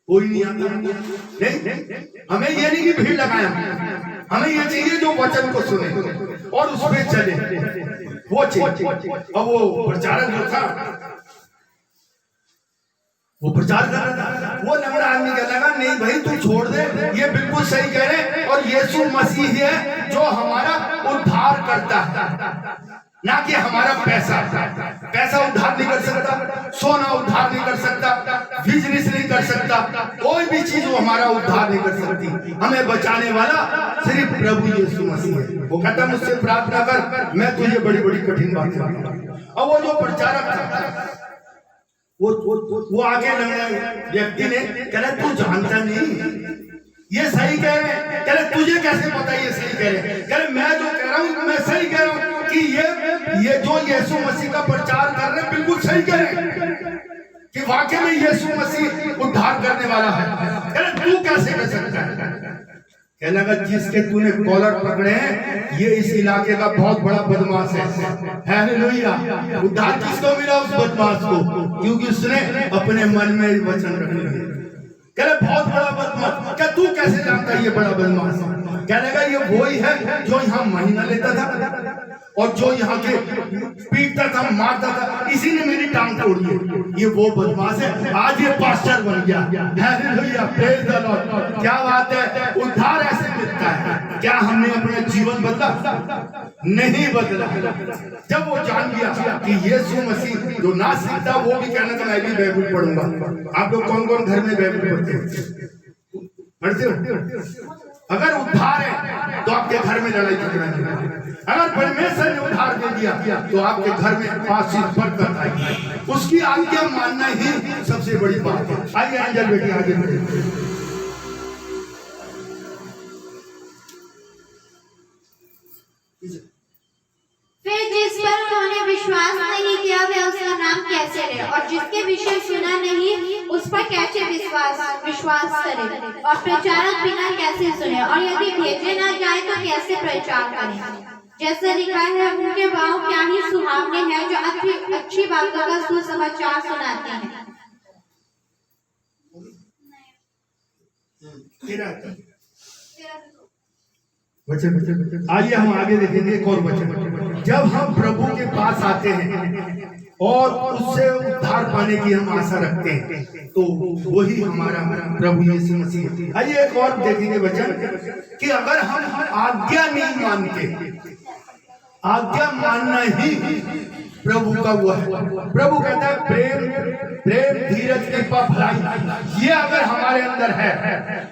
कोई नहीं आता। नहीं, हमें ये नहीं कि भीड़ लगाए, हमें ये चाहिए जो वचन को सुने और उस पर चले, वो चाहिए। अब वो प्रचारक जो था वो प्रचार कर रहा था। वो लंगड़ा आदमी कहने लगा, नहीं भाई तू छोड़ दे, ये बिल्कुल सही कह रहे और यीशु मसीह है जो हमारा उद्धार करता है, ना कि हमारा पैसा। पैसा उद्धार नहीं कर सकता, सोना उद्धार नहीं कर सकता, बिजनेस नहीं कर सकता, कोई भी चीज वो हमारा उद्धार नहीं कर सकती। हमें बचाने वाला सिर्फ प्रभु यीशु मसीह है। वो कहता मुझसे प्रार्थना कर, मैं तुझे बड़ी बड़ी कठिन बातें बताऊंगा। अब वो जो प्रचारक था वो आगे व्यक्ति ने कहा, तू जानता नहीं ये सही कह रहे हैं। कह रहे तुझे कैसे पता ये सही कह रहे हैं? कह रहे मैं जो कह रहा हूँ मैं सही कह रहा हूँ कि ये जो यीशु मसीह का प्रचार कर रहे हैं बिल्कुल सही कह रहे हैं कि वाकई में यीशु मसीह उद्धार करने वाला है। कह रहे तू कैसे कह सकता है? कहने लगा, जिसके तूने कॉलर पकड़े हैं ये इस इलाके का बहुत बड़ा बदमाश है। हालेलुया। उद्धार किसको मिला? उस बदमाश को, क्योंकि उसने अपने मन में वचन रख लिया। कह रहे बहुत बड़ा बदमाश। क्या तू कैसे जानता है ये बड़ा बदमाश? कहने लगा, ये वही है जो यहाँ महीना लेता था और जो यहाँ के पीटता था, मारता था, इसी ने मेरी टांग तोड़ी है। ये वो बदमाश है, आज ये पास्टर बन गया। Hallelujah, praise the Lord. क्या बात है, उद्धार ऐसे मिलता है। क्या हमने अपना जीवन बदला? नहीं बदला। जब वो जान गया कि यीशु मसीह जो ना सीखता, वो भी कहना था मैं भी बाइबल पढ़ूंगा। आप लोग कौन कौन घर में बाइबल पढ़ते हो? अगर उद्धार है तो आपके घर में लड़ाई झगड़ा नहीं। अगर परमेश्वर ने उद्धार दे दिया तो आपके घर में आशीष बरकत आएगी। उसकी आज्ञा मानना ही सबसे बड़ी बात है। आइए अंजल बेटी आगे बढ़े। फिर जिस पर उन्होंने विश्वास नहीं किया वह उसका नाम कैसे ले, और जिसके विषय सुना नहीं उस पर कैसे विश्वास करे, और प्रचारक बिना कैसे सुने, और यदि भेजे ना जाए तो कैसे प्रचार करें। जैसे लिखा है, उनके पाँव क्या ही सुहावने हैं जो अच्छी बातों का सुसमाचार सुनाते हैं। बच्चे आइए हम आगे देखेंगे एक और बच्चे। जब हम प्रभु के पास आते हैं और उससे उद्धार पाने की हम आशा रखते हैं, तो वही हमारा प्रभु यीशु मसीह है। आइए एक और देखेंगे वचन कि अगर हम आज्ञा नहीं मानते, आज्ञा मानना ही प्रभु का वो है। प्रभु कहता है प्रेम धीरज कृपा भलाई, ये अगर हमारे अंदर है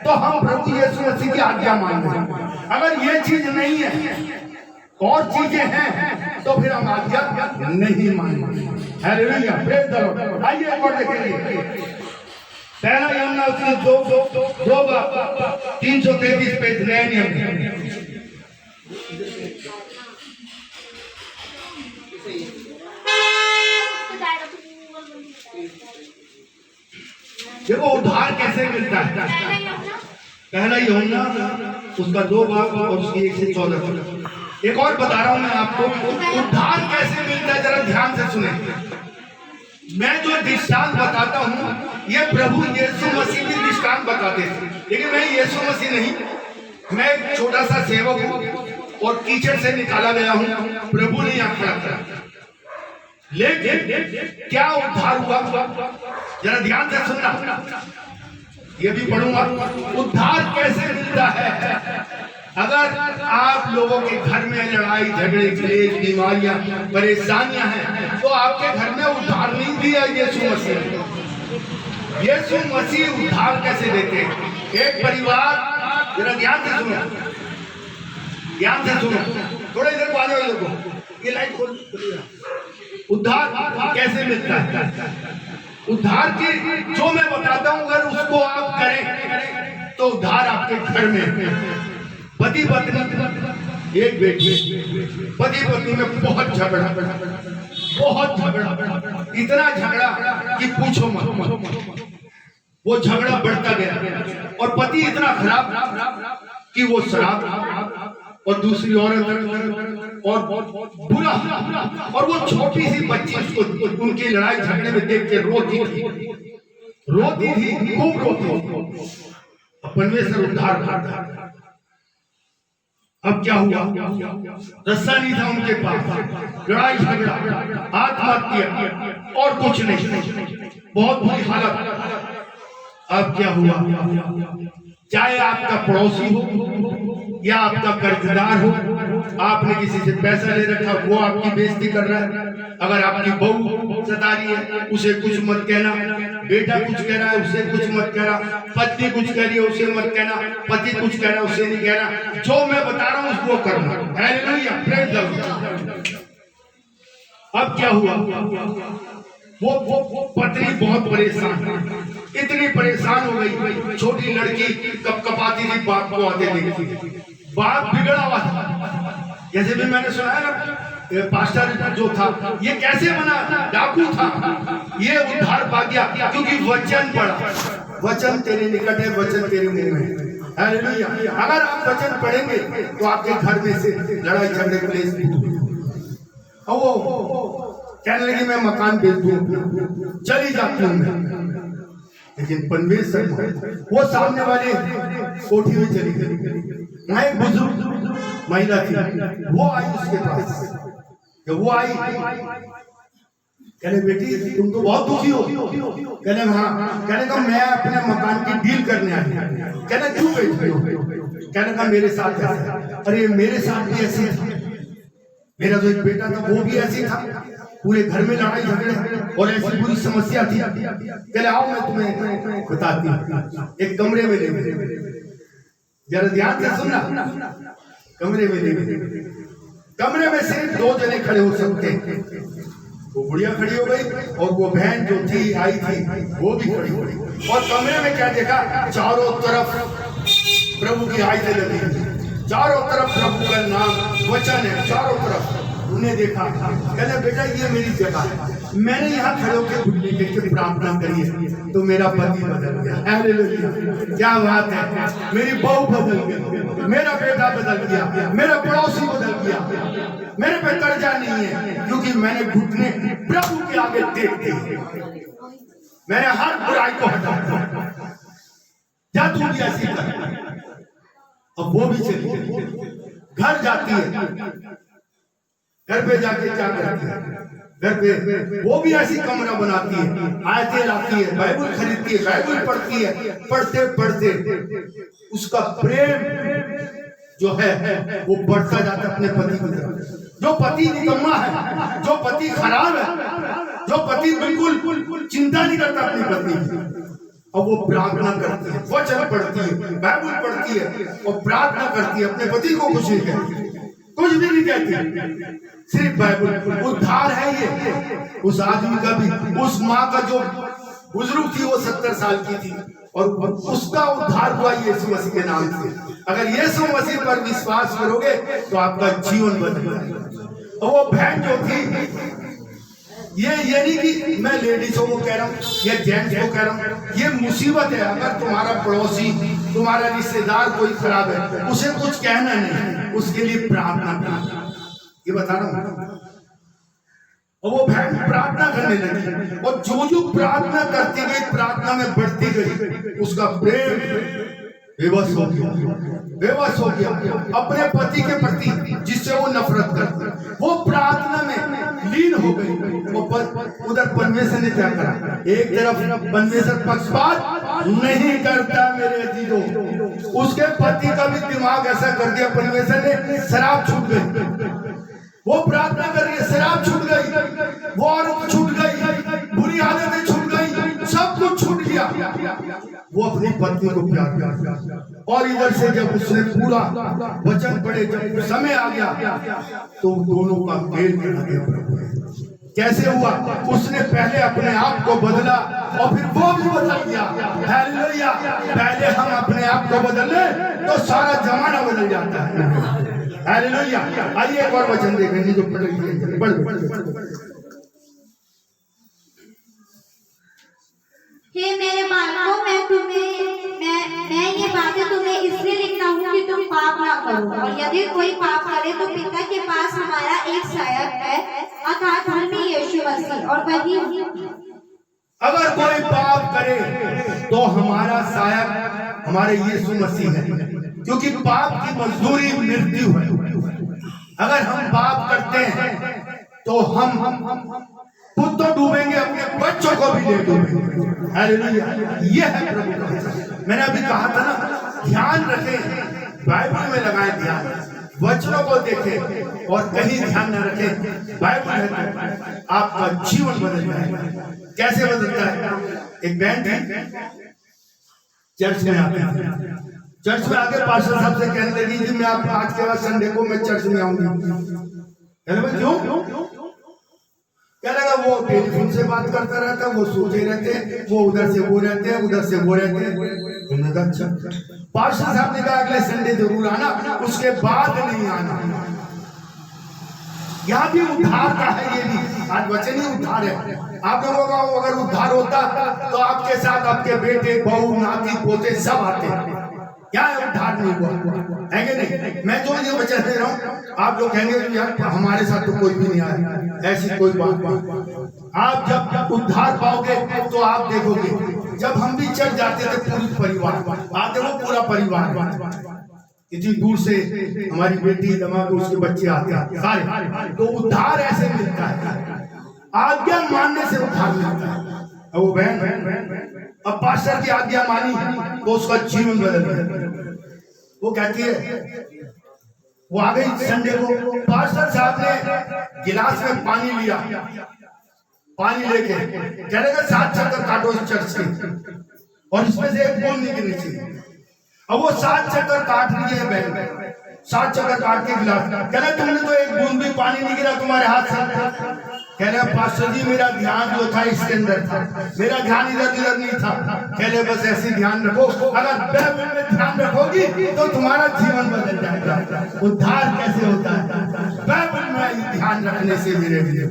तो हम प्रभु यीशु मसीह की आज्ञा मान रहे हैं। अगर ये चीज नहीं है और चीजें हैं तो फिर हम आज्ञा नहीं मानेंगे। Hallelujah, praise the Lord. आइए एक और देखेंगे पहला यूहन्ना उसके 333 पेज नए नियम। देखो उद्धार कैसे मिलता है। पहला यूहन्ना उसका 2 और उसकी 1 से 14। एक और बता रहा हूं मैं आपको, उद्धार कैसे मिलता है, जरा ध्यान से सुने। मैं जो दृष्टांत बताता हूं ये प्रभु यीशु मसीह की दृष्टांत बताते थे, लेकिन मैं यीशु मसीह नहीं, मैं एक छोटा सा सेवक हूं और कीचड़ से निकाला गया हूं, प्रभु ने यहाँ खड़ा करा। लेकिन क्या उद्धार हुआ, जरा ध्यान से सुनना, ये भी पढ़ूंगा। उद्धार कैसे मिलता है? अगर आप लोगों के घर में लड़ाई झगड़े क्लेश बीमारियां परेशानियां हैं तो आपके घर में उद्धार नहीं दिया यीशु मसीह। यीशु मसीह उद्धार कैसे देते हैं? एक परिवार, जरा ध्यान से सुनो, ध्यान से सुनो, थोड़ा इधर को आ जाओ, इधर को, ये लाइट खोल। उद्धार कैसे मिलता है? उद्धार की जो मैं बताता हूं अगर उसको आप करें तो उद्धार आपके घर में। पति पत्नी, एक बेटी, पति पत्नी में बहुत झगड़ा, इतना झगड़ा कि पूछो मत। वो झगड़ा बढ़ता गया और पति इतना खराब कि वो शराब और दूसरी औरत और बुरा, और वो छोटी सी बच्ची उसको उनकी लड़ाई झगड़े में देख के रोती थी, खूब रोती। परमेश्वर उद्धार करता। अब क्या हुआ? रस्सा नहीं था उनके पास, लड़ाई झगड़ा, आत्महत्या और कुछ नहीं, बहुत बुरी हालत। अब क्या हुआ? चाहे आपका पड़ोसी हो या आपका कर्जदार हो, आपने किसी से पैसा ले रखा, वो आपकी बेइज्जती कर रहा है। अगर आपकी बहू सता रही है उसे कुछ मत कहना, बेटा कुछ कह रहा है उसे कुछ मत कहना, पत्नी कुछ कह रही है उसे मत कहना, पति कुछ कह रहा है उसे नहीं कहना। जो मैं बता रहा हूं उसको करना। Hallelujah, praise the Lord. अब क्या हुआ? वो पत्नी बहुत परेशान, इतनी परेशान हो गई, छोटी लड़की कपकपाती थी बाप को आते देखी। बाप बिगड़ा हुआ था, जैसे भी मैंने सुना है ना, पास्टर जो था ये कैसे बना? डाकू था। ये उद्धार पा गया क्योंकि वचन पढ़ा। वचन तेरे निकट है, वचन तेरे मुंह में है। हालेलुया। अगर आप वचन पढ़ेंगे तो आपके घर में से लड़ाई झगड़े क्लेश और वो कहने लगी मैं मकान बेच दूं, चली जाती हूँ। लेकिन परमेश्वर, वो सामने वाले कोठी में चली गई, वहां एक बुजुर्ग महिला थी, वो आई उसके पास। जब वो आई, कहने बेटी तुम तो बहुत दुखी हो। कहने हाँ। कहने का मैं अपने मकान की डील करने आई। कहने क्यों बैठी हो? कहने का मेरे साथ ऐसा। अरे मेरे साथ भी ऐसी था, मेरा जो एक बेटा था वो भी ऐसी था, पूरे घर में लड़ाई झगड़े और ऐसी पूरी समस्या थी। कहले आओ मैं तुम्हें बताती हूँ। एक कमरे में ले गए, जरा ध्यान से सुनना। कमरे में ले गए, कमरे में सिर्फ 2 जने खड़े हो सकते हैं। वो बुढ़िया खड़ी हो गई और वो बहन जो थी आई थी वो भी खड़ी हो गई। और कमरे में क्या देखा? चारों तरफ प्रभु की आयतें लगी, चारों तरफ प्रभु का नाम वचन है, चारों तरफ। उन्हें देखा, कहने बेटा ये मेरी जगह है, मैंने यहाँ खड़े होकर घुटने टेक प्रार्थना करी है तो मेरा पति बदल गया। हालेलुया, क्या बात है। मेरी बहू बदल गई, मेरा बेटा बदल गया, मेरा पड़ोसी बदल गया, मेरे पे कर्जा नहीं है क्योंकि मैंने घुटने प्रभु के आगे टेक दिए। मैंने हर बुराई को हटा दिया। जा तू भी ऐसी कर। अब वो भी चली घर जाती है, घर पे जाके क्या करती है, घर पे वो भी ऐसी कमरा बनाती है, आयतें लाती है, बाइबल खरीदती है, बाइबल पढ़ती है, पढ़ते पढ़ते उसका प्रेम जो है वो बढ़ता जाता है अपने पति की तरफ। जो पति निकम्मा है, जो पति खराब है, जो पति बिल्कुल चिंता नहीं करता अपनी पत्नी की, और वो प्रार्थना करती है, वचन पढ़ती है, बाइबल पढ़ती है और प्रार्थना करती है, अपने पति को कुछ नहीं कहती, कुछ भी नहीं कहती, सिर्फ बाइबल। उद्धार है ये उस आदमी का भी। उस माँ का जो बुजुर्ग थी वो 70 साल की थी और उसका उद्धार हुआ यीशु मसीह के नाम से। अगर यीशु मसीह पर विश्वास करोगे तो आपका जीवन बदल जाएगा। और वो बहन जो थी, ये नहीं कि मैं लेडीजों को कह रहा हूँ या जेंट्स को कह रहा हूँ, ये मुसीबत है। अगर तुम्हारा पड़ोसी, तुम्हारा रिश्तेदार कोई खराब है, उसे कुछ कहना नहीं, उसके लिए प्रार्थना करना, ये बता रहा हूँ। और वो बहन प्रार्थना करने लगी और जो प्रार्थना करती गई, प्रार्थना में बढ़ती गई, उसका प्रेम बेबस हो गया, बेबस हो गया अपने पति के प्रति जिससे वो नफरत करती। वो प्रार्थना में लीन हो गई। उधर परमेश्वर ने क्या करा, एक तरफ परमेश्वर पक्षपात नहीं करता मेरे अजीजों, उसके पति का भी दिमाग ऐसा कर दिया परमेश्वर ने, शराब छूट गई। वो प्रार्थना कर रही है, शराब छूट गई, वो औरत छूट गई, बुरी आदतें छूट गई, सब कुछ छूट गया। वो अपनी पत्नी को प्यार करता। और इधर से जब उसने पूरा वचन पढ़े, जब समय आ गया तो दोनों का मेल मिला गया। कैसे हुआ? उसने पहले अपने आप को बदला और फिर वो भी बदल गया। हालेलुया! पहले हम अपने आप को बदल ले तो सारा जमाना बदल जाता है। हालेलुया! आइए एक और वचन देखेंगे जो पढ़ लीजिए, पढ़। हे मेरे बालकों, मैं ये बातें तुम्हें इसलिए लिखता हूँ कि तुम पाप ना करो। और यदि कोई पाप करे तो पिता के पास हमारा एक सहायक है, अर्थात धर्मी यीशु मसीह, और वही। अगर कोई पाप करे तो हमारा सहायक हमारे यीशु मसीह है, क्योंकि पाप की मजदूरी मृत्यु है। अगर हम पाप करते हैं तो हम खुद तो डूबेंगे, अपने बच्चों को भी ले डूबेंगे। हालेलुया! ये है प्रभु का वचन। मैंने अभी कहा था ना, ध्यान रखें, बाइबल में लगाएं ध्यान, वचनों को देखें और कहीं ध्यान न रखें। बाइबल है तो आपका जीवन बदल जाएगा। कैसे बदलता है? एक बहन थी, चर्च में आते हैं, चर्च में आके पास्टर साहब से कहने लगी कि मैं आप आज के बाद संडे को मैं चर्च में आऊंगी। क्यों? क्या लगा? वो टेलीफोन से बात करता रहता, वो सोते रहते, वो उधर से वो रहते हैं, उधर से वो रहते हैं। अच्छा, पास्टर साहब ने कहा अगले संडे जरूर आना, उसके बाद नहीं आना। यहाँ भी उद्धार का है, ये भी आज वचन ही उद्धार है। आप लोगों का अगर उद्धार होता तो आपके साथ आपके बेटे, बहू, नाती, पोते सब आते। क्या है? उद्धार नहीं हुआ है कि नहीं? मैं जो ये वचन दे रहा हूँ, आप लोग कहेंगे यार हमारे साथ तो कोई भी नहीं आया, ऐसी कोई बात नहीं। आप जब उद्धार पाओगे तो आप देखोगे, जब हम भी चढ़ जाते थे पूरी परिवार, आप देखो पूरा परिवार, इतनी दूर से हमारी बेटी, दमाद, उसके बच्चे आते हैं सारे। तो उद्धार ऐसे मिलता है, आज्ञा मानने से उद्धार मिलता है। वो बहन अब पास्टर की आज्ञा मानी तो उसका जीवन बदल गया। वो कहती है, वो आ गई संडे को, पास्टर साहब ने गिलास में पानी लिया, पानी लेके कह रहे 7 चक्कर काटो इस चर्च के और इसमें से एक बूंद नहीं गिरनी चाहिए। अब वो 7 चक्कर काट रही है बहन, 7 चक्कर काट के गिलास, कह रहे तुमने तो एक बूंद भी पानी नहीं गिरा तुम्हारे हाथ से। कह रहे पास्टर जी मेरा ध्यान जो था इसके अंदर था, मेरा ध्यान इधर नहीं था। कह रहे बस ऐसे ध्यान रखो, अगर बाइबल में ध्यान रखोगी तो तुम्हारा जीवन बदल जाएगा। उद्धार कैसे होता है? बाइबल में ध्यान रखने से मेरे लिए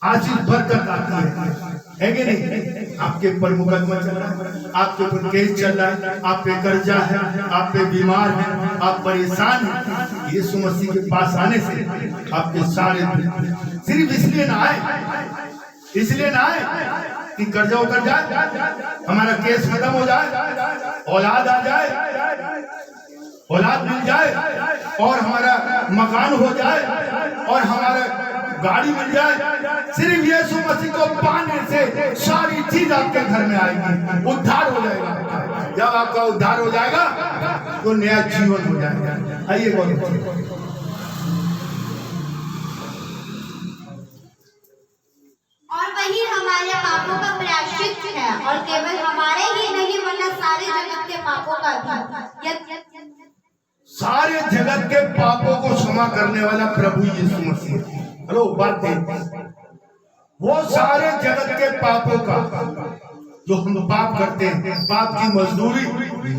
आशीष बरकत आती है कि नहीं? आपके ऊपर मुकदमा चल रहा है, आपके ऊपर केस चल रहा है, आप पे कर्जा है, आप पे बीमार है, आप परेशान हैं, यीशु मसीह के पास आने से आपके सारे सिर्फ इसलिए ना आए कि कर्जा उतर जाए, हमारा केस खत्म हो जाए, औलाद आ जाए, औलाद मिल जाए और हमारा मकान हो जाए और हमारा गाड़ी मिल जाए, सिर्फ यीशु मसीह को पाने से सारी चीज आपके घर में आएगी, उद्धार हो जाएगा। जब आपका उद्धार हो जाएगा तो नया जीवन हो जाएगा। आइए बहुत और वही हमारे पापों का प्रायश्चित है, और केवल हमारे ही नहीं वरना सारे जगत के पापों का भी। सारे जगत के पापों को क्षमा करने वाला प्रभु यीशु मसीह। हेलो, बात है वो सारे जगत के पापों का, जो हम पाप करते हैं, पाप की मजदूरी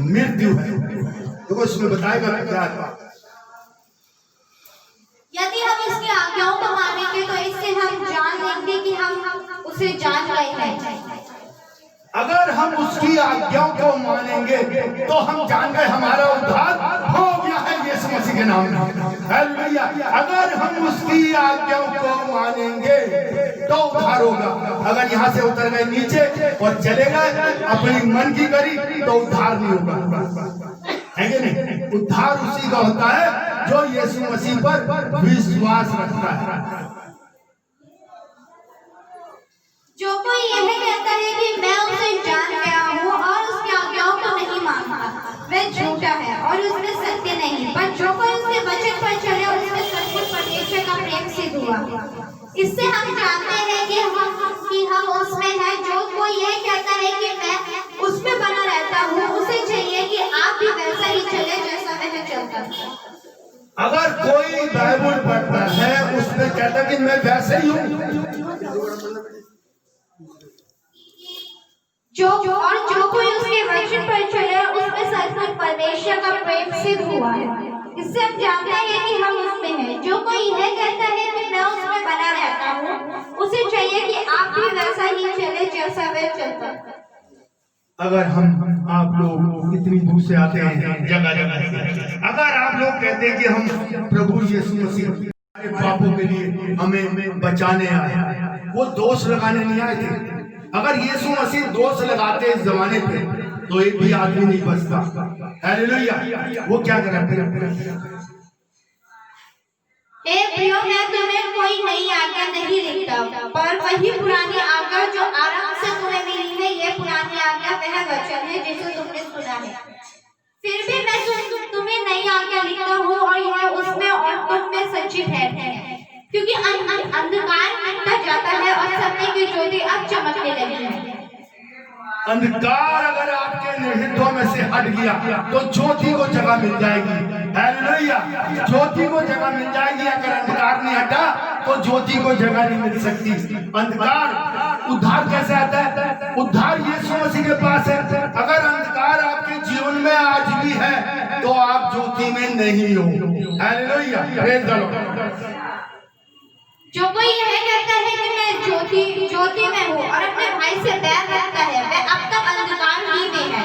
मृत्यु है। देखो इसमें बताएगा क्या है। यदि हम इसकी आज्ञाओं को मानेंगे तो इससे हम जान लेंगे कि हम उसे जान रहे हैं। अगर हम उसकी आज्ञाओं को मानेंगे तो हम जान गए हमारा उद्धार हो गया है यीशु मसीह के नाम में। हालेलुया। अगर हम उसकी आज्ञाओं को मानेंगे तो उद्धार होगा। अगर यहाँ से उतर गए नीचे और चले गए अपनी मन की करी तो उद्धार नहीं होगा, है कि नहीं? उद्धार उसी का होता है जो यीशु मसीह पर विश्वास रखता है। जो कोई यह कहता है कि मैं उसे जान गया हूँ और उसकी आज्ञाओं को नहीं मानता, वह झूठा है और उसमें सत्य नहीं। पर जो कोई उसके वचन पर चले उसमें सचमुच परमेश्वर का प्रेम सिद्ध हुआ। इससे हम जानते हैं कि हम उसमें हैं। जो कोई यह कहता है कि मैं उसमें बना रहता हूँ, उसे चाहिए कि आप भी वैसा ही चले जैसा वह चलता है। अगर कोई बाइबल पढ़ता है उसमें कहता कि मैं वैसे ही हूँ, जो कोई उसके वचन पर चले उसमें सचमुच परमेश्वर का प्रेम सिद्ध हुआ है। इससे हम जानते हैं कि हम उसमें हैं। जो कोई यह कहता है कि मैं उसमें बना रहता हूँ, उसे चाहिए कि आप भी वैसा ही चले जैसा वह चलता है। अगर आप लोग इतनी दूर से आते हैं जगह जगह, अगर आप लोग कहते हैं कि हम प्रभु यीशु मसीह पापों के लिए हमें बचाने आए, वो दोष लगाने नहीं आए थे। अगर यीशु मसीह दोष लगाते इस जमाने पे तो एक भी आदमी नहीं बचता। हालेलुया। वो क्या करा फिर? हे प्रियो, मैं तुम्हें कोई नई आज्ञा नहीं लिखता, पर वही पुरानी आज्ञा जो आरंभ से तुम्हें मिली है। ये पुरानी आज्ञा वह वचन है जिसे तुमने सुना है। फिर भी मैं तुम्हें नई आज्ञा लिखता हूँ और यह उसमें और तुम में सच्ची ठहरती है, क्योंकि अंधकार मिटता जाता है और सत्य की ज्योति अब चमकने लगी है। अंधकार अगर आपके हृदयों में से हट गया तो ज्योति को जगह मिल जाएगी। हालेलुया। ज्योति को जगह मिल जाएगी। अगर अंधकार नहीं हटा तो ज्योति को जगह नहीं मिल सकती। अंधकार, उद्धार कैसे आता है? उद्धार यीशु मसीह के पास है। अगर अंधकार आपके जीवन में आज भी है तो आप ज्योति में नहीं हो। हालेलुया। Praise the Lord. जो कोई यह कहता है कि मैं ज्योति में हूँ और अपने भाई से बैर रखता है, वह अब तक अंधकार ही में है।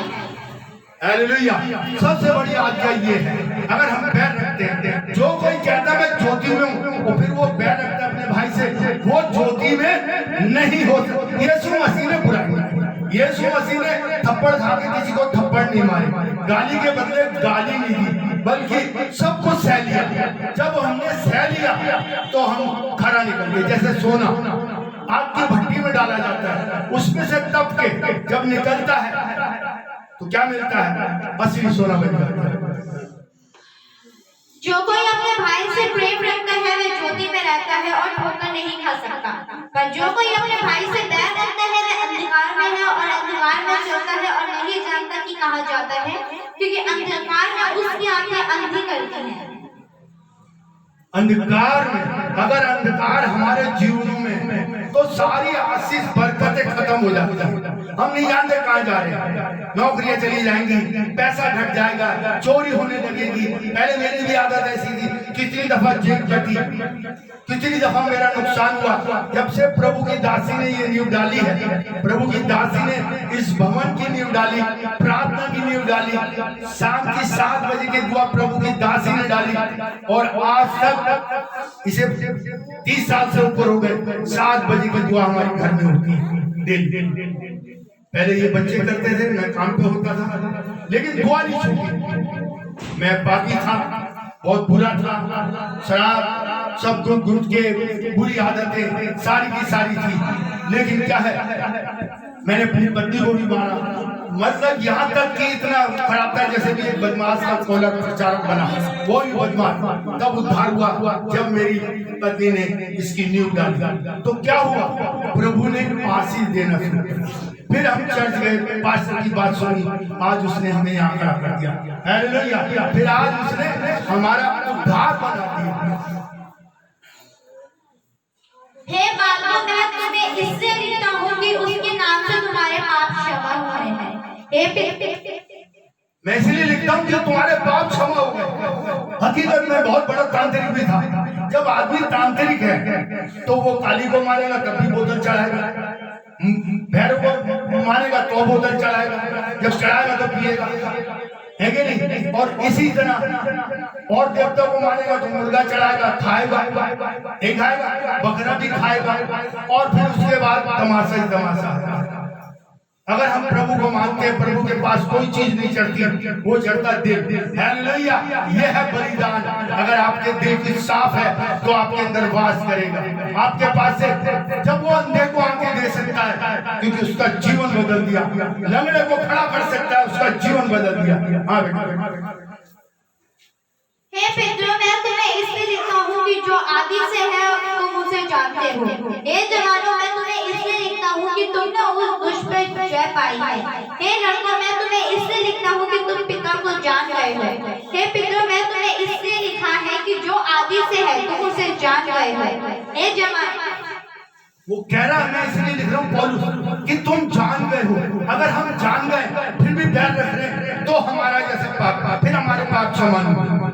हालेलुया। सबसे बड़ी आज्ञा ये है, अगर हम बैर रखते हैं, जो कोई कहता है मैं ज्योति में हूँ और फिर वो बैर रखता है अपने भाई से, वो ज्योति में नहीं हो सकता। यीशु मसीह ने बुरा किया। यीशु मसीह ने थप्पड़ खा के किसी को थप्पड़ नहीं मारे, गाली के बदले गाली नहीं दी, बल्कि सब कुछ सह लिया। जब हमने सह लिया तो हम खरा निकल गए। जैसे सोना आग की भट्टी में डाला जाता है, उसमें से तप के जब निकलता है तो क्या मिलता है? असली सोना बन जाता है। जो कोई अपने भाई से प्रेम रखता है वह ज्योति में रहता है और ठोकर नहीं खा सकता, पर जो कोई अपने भाई से बैर रखता है वह अंधकार में है और अंधकार में चलता है और नहीं जानता कि कहाँ जाता है, क्योंकि अंधकार में उसकी आंखें अंधी करती हैं। अंधकार में, अगर अंधकार हमारे जीवनों में तो सारी आशीष बरकतें खत्म हो जाती हैं। हम नहीं जानते कहाँ जा रहे हैं, नौकरियां चली जाएंगी, पैसा घट जाएगा, चोरी होने लगेगी। पहले मेरी भी आदत ऐसी थी, कितनी दफा जेब कटी, कितनी दफा मेरा नुकसान हुआ। जब से प्रभु की दासी ने ये नींव डाली है, प्रभु की दासी ने इस भवन की नींव डाली, प्रार्थना की नींव डाली, शाम की 7 बजे की दुआ प्रभु की दासी ने डाली, और आज तक इसे 30 साल से ऊपर हो गए 7 बजे की दुआ हमारे घर में होती है डेली। पहले ये बच्चे करते थे, मैं काम पे होता था, लेकिन दुआ नहीं छूटी। मैं पापी था, बहुत बुरा था, शराब सब गुट के बुरी आदतें सारी की सारी थी। लेकिन क्या है, मैंने अपनी पत्नी को भी मारा। मतलब यहाँ तक कि इतना खराब था जैसे कि एक बदमाश का कोला प्रचारक बना, वो भी बदमाश। तब उद्धार हुआ जब मेरी पत्नी ने इसकी नींव डाली। तो क्या हुआ, प्रभु ने आशीष देना शुरू किया। फिर हम चर्च गए, पास्टर की बात सुनी, आज उसने हमें यहाँ खड़ा कर दिया। हालेलुया। फिर आज उसने हमारा उद्धार बना दिया। हे बाबा, मैं तुम्हें इससे लिखता हूँ कि उसके नाम से तुम्हारे पाप क्षमा हुए हैं। मैं इसलिए लिखता हूँ कि तुम्हारे पाप क्षमा हो गए। हकीकत में बहुत बड़ा तांत्रिक भी था। जब आदमी तांत्रिक है तो वो काली को मारेगा तब भी बोतल चढ़ाएगा, भैरव को मारेगा तो बोतल चढ़ाएगा, जब चढ़ाएगा तो पिएगा, है कि नहीं? और इसी तरह और देवता को मारेगा तो मुर्गा चढ़ाएगा, खाएगा, नहीं खाएगा, बकरा भी खाएगा, और फिर उसके बाद तमाशा ही तमाशा। अगर हम प्रभु को मानते हैं, प्रभु के पास कोई चीज नहीं चढ़ती, वो चढ़ता दिल। हालेलुया। ये है बलिदान। अगर आपके दिल की साफ है तो आपके अंदर वास करेगा। आपके पास से जब वो अंधे को आंखें दे सकता है क्योंकि उसका जीवन बदल दिया, लंगड़े को खड़ा कर सकता है, उसका जीवन बदल दिया। हाँ बेटा। हे पितरों, मैं तुम्हें इसलिए लिखता हूँ कि जो आदि से है तुम उसे जानते हो। हे जवानों, मैं तुम्हें इसलिए लिखता हूँ कि तुमने उस दुष्ट पर जय पाई है। हे लड़कों, मैं तुम्हें इसलिए लिखता हूँ कि तुम पिता को जान गए हो। हे पितरों, मैं तुम्हें इसलिए लिखा है कि जो आदि से है तुम उसे जान गए हो। हे जवान, वो कह रहा है, मैं इसलिए लिख रहा हूँ पौलुस कि तुम जान गए हो। अगर हम जान गए फिर भी बैर रख रहे तो हमारा जैसे पाप, फिर हमारे पाप क्षमा नहीं हुए।